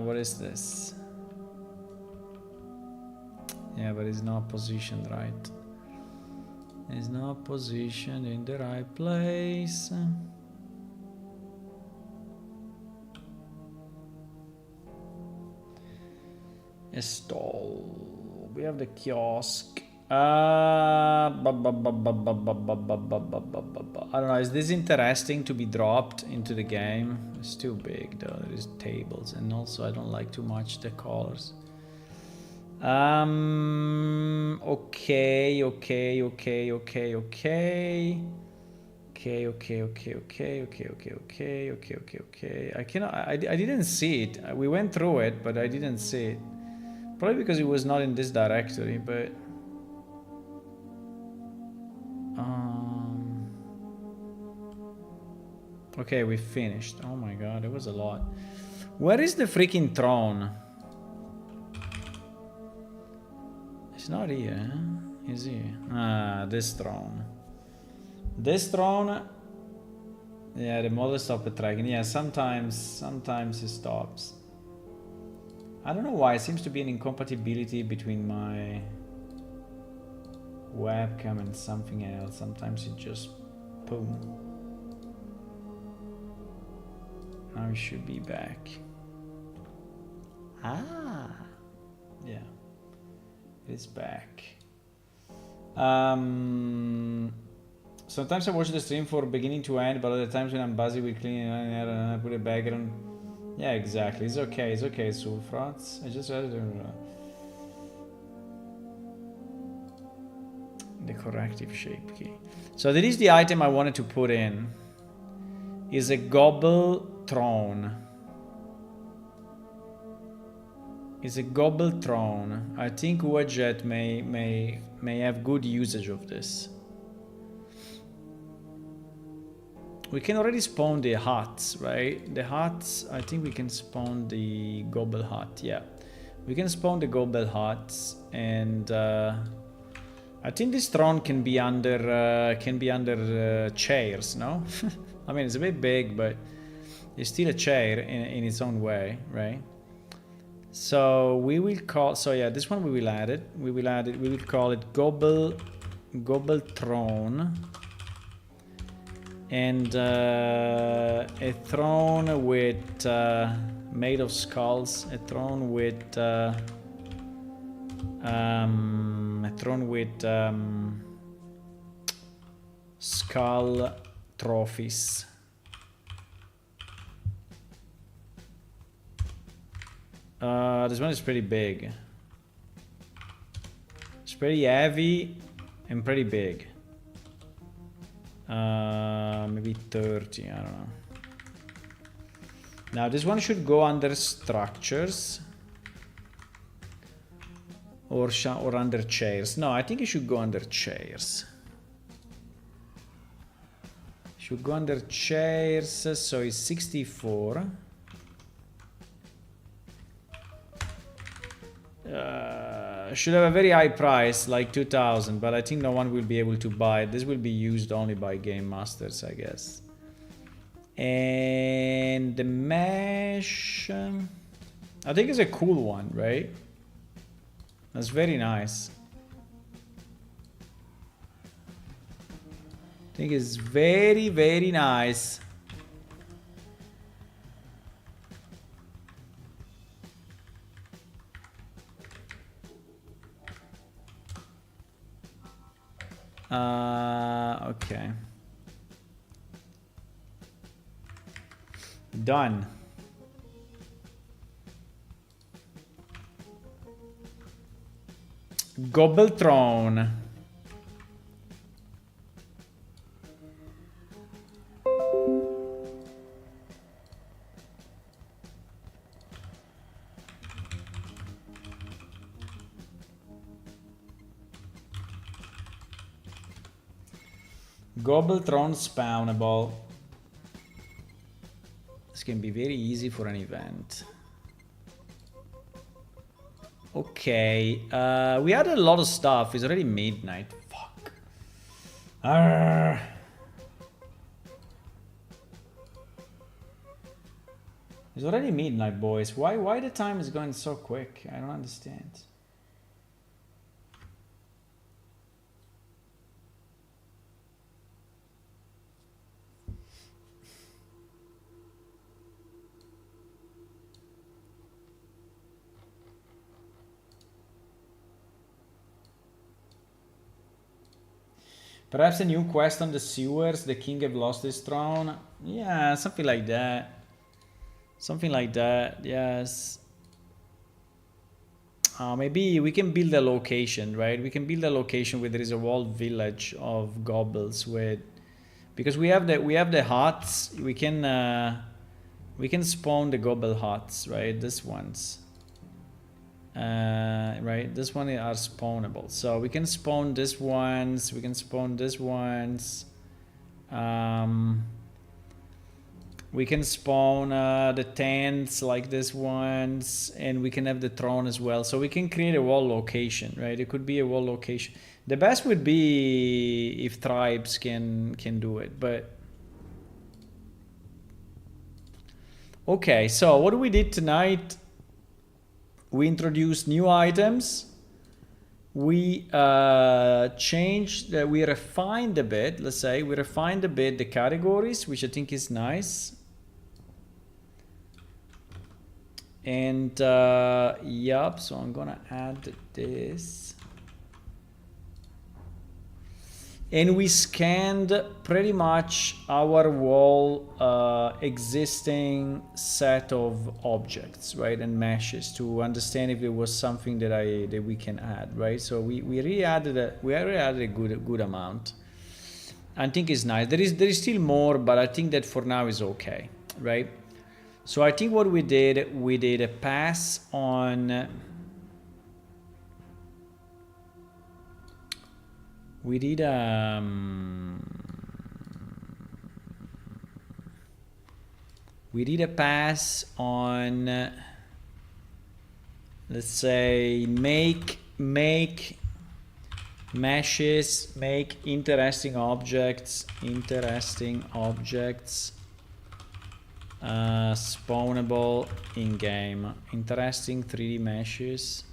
A: What is this? Yeah, but it's not positioned right. It's not positioned in the right place. A stall. We have the kiosk. I don't know, is this interesting to be dropped into the game? It's too big though, there's tables, and also I don't like too much the colors. Okay. I didn't see it. We went through it, but I didn't see it. Probably because it was not in this directory, but okay, we finished. Oh my god, it was a lot. Where is the freaking throne? It's not here, huh? Is he? Ah, this throne. This throne. Yeah, the model stopped tracking. Yeah, sometimes it stops. I don't know why. It seems to be an incompatibility between my webcam and something else. Sometimes it just boom. Now it should be back. Ah, yeah, it's back. Sometimes I watch the stream for beginning to end, but other times when I'm busy with cleaning and I put a background. Yeah, exactly. It's okay. It's okay, Sulfrats. I just had to the corrective shape key. So that is the item I wanted to put in. Is a gobble throne. Is a gobble throne. I think Uajet may have good usage of this. We can already spawn the huts, right? The huts, I think we can spawn the gobble hut. Yeah, we can spawn the gobble huts, and I think this throne can be under chairs. No, I mean it's a bit big, but it's still a chair in its own way, right? So we will call. So yeah, this one we will add it. We will add it. We will call it gobble throne. And a throne with made of skulls, a throne with skull trophies. This one is pretty big. It's pretty heavy and pretty big. Maybe 30, I don't know. Now this one should go under structures. or under chairs. No, I think you should go under chairs. Should go under chairs, so it's 64. Should have a very high price, like 2,000, but I think no one will be able to buy it. This will be used only by game masters, I guess. And the mesh, I think it's a cool one, right? That's very nice. I think it's very, very nice. Okay. Done. Gobbletron. Gobbletron spawnable. This can be very easy for an event. Okay, we had a lot of stuff. It's already midnight. Fuck. It's already midnight, boys. Why the time is going so quick? I don't understand. Perhaps a new quest on the sewers. The king have lost his throne. Yeah, something like that. Something like that. Yes. Maybe we can build a location, right? We can build a location where there is a walled village of gobbles with, because we have the huts. We can spawn the gobble huts, right? This ones. Right, this one are spawnable, so we can spawn this ones, we can spawn this ones, we can spawn the tents like this ones, and we can have the throne as well, so we can create a wall location, right? It could be a wall location. The best would be if tribes can do it, but okay. So what we did tonight, we introduced new items. We changed, we refined a bit, let's say, we refined a bit the categories, which I think is nice. And yup, so I'm gonna add this. And we scanned pretty much our whole existing set of objects, right, and meshes to understand if there was something that we can add, right? So we really added a good amount. I think it's nice. There is still more, but I think that for now is okay, right? So I think what we did a pass on. We did a pass on, let's say, make meshes, make interesting objects, spawnable in game, interesting 3D meshes.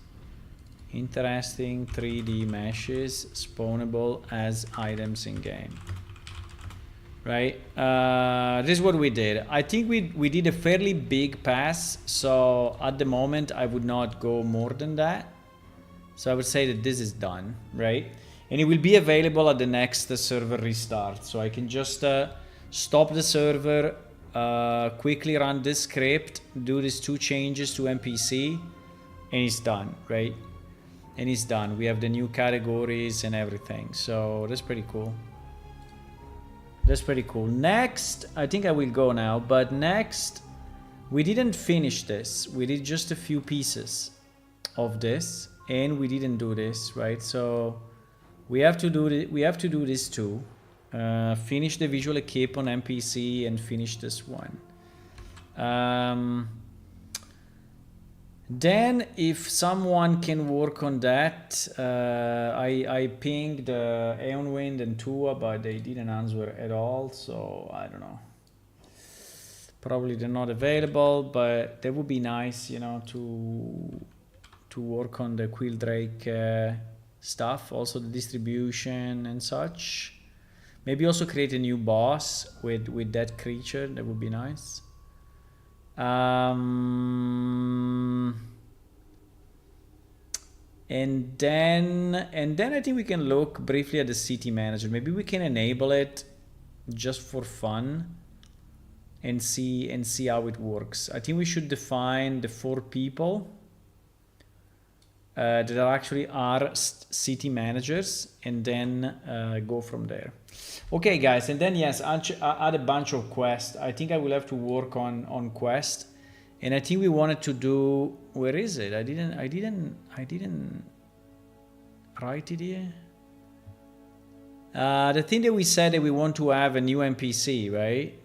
A: Interesting 3D meshes spawnable as items in game, right? This is what we did. I think we did a fairly big pass, so at the moment I would not go more than that. So I would say that this is done, right? And it will be available at the next server restart, so I can just stop the server, quickly run this script, do these 2 changes to NPC, and it's done, right? And it's done. We have the new categories and everything. So that's pretty cool. That's pretty cool. Next, I think I will go now. But next, we didn't finish this. We did just a few pieces of this. and we didn't do this, right? So we have to do this too. Finish the visual equip on NPC and finish this one. Then if someone can work on that, I pinged Eonwind and Tua, but they didn't answer at all, so I don't know. Probably they're not available, but that would be nice, you know, to work on the Quilldrake stuff, also the distribution and such. Maybe also create a new boss with that creature. That would be nice. And then I think we can look briefly at the city manager. Maybe we can enable it just for fun and see how it works. I think we should define the 4 people that are actually our city managers, and then go from there. Okay, guys, and then yes, add a bunch of quests. I think I will have to work on quest, and I think we wanted to do. Where is it? I didn't write it here. The thing that we said that we want to have a new NPC, right?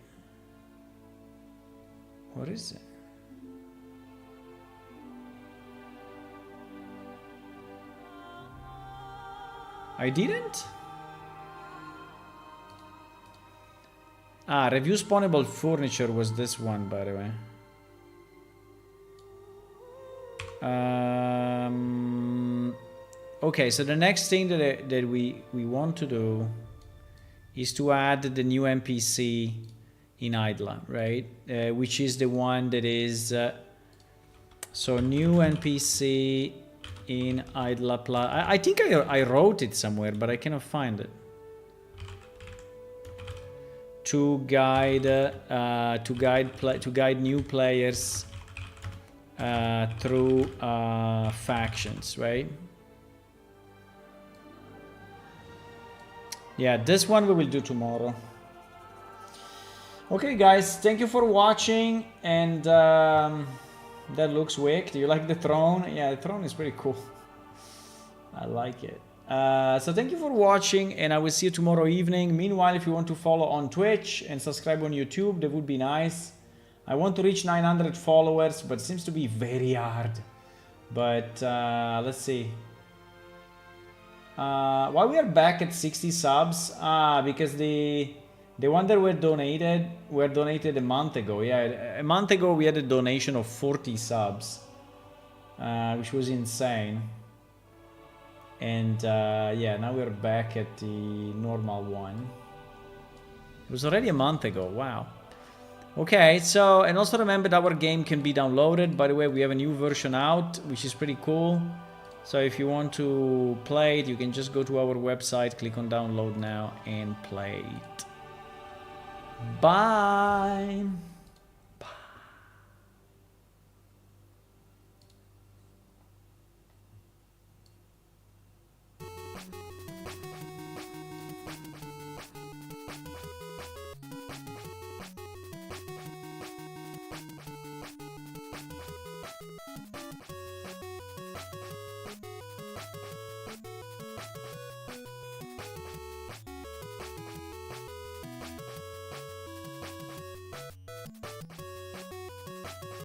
A: What is it? I didn't? Review spawnable furniture was this one, by the way. Okay, so the next thing that we want to do is to add the new NPC in Idla, right? Which is the one that is so new NPC in Idla plus. I think I wrote it somewhere, but I cannot find it. To guide new players through factions, right? Yeah, this one we will do tomorrow. Okay, guys, thank you for watching, and that looks wicked. Do you like the throne? Yeah, the throne is pretty cool. I like it. So thank you for watching, and I will see you tomorrow evening. Meanwhile, if you want to follow on Twitch and subscribe on YouTube, that would be nice. I want to reach 900 followers, but it seems to be very hard. But let's see. Why we are back at 60 subs? Because the one that were donated a month ago. Yeah, a month ago we had a donation of 40 subs, which was insane. And yeah, now we're back at the normal one. It was already a month ago. Wow. Okay, so, and also remember that our game can be downloaded. By the way, we have a new version out, which is pretty cool. So if you want to play it, you can just go to our website, click on download now, and play it. Bye.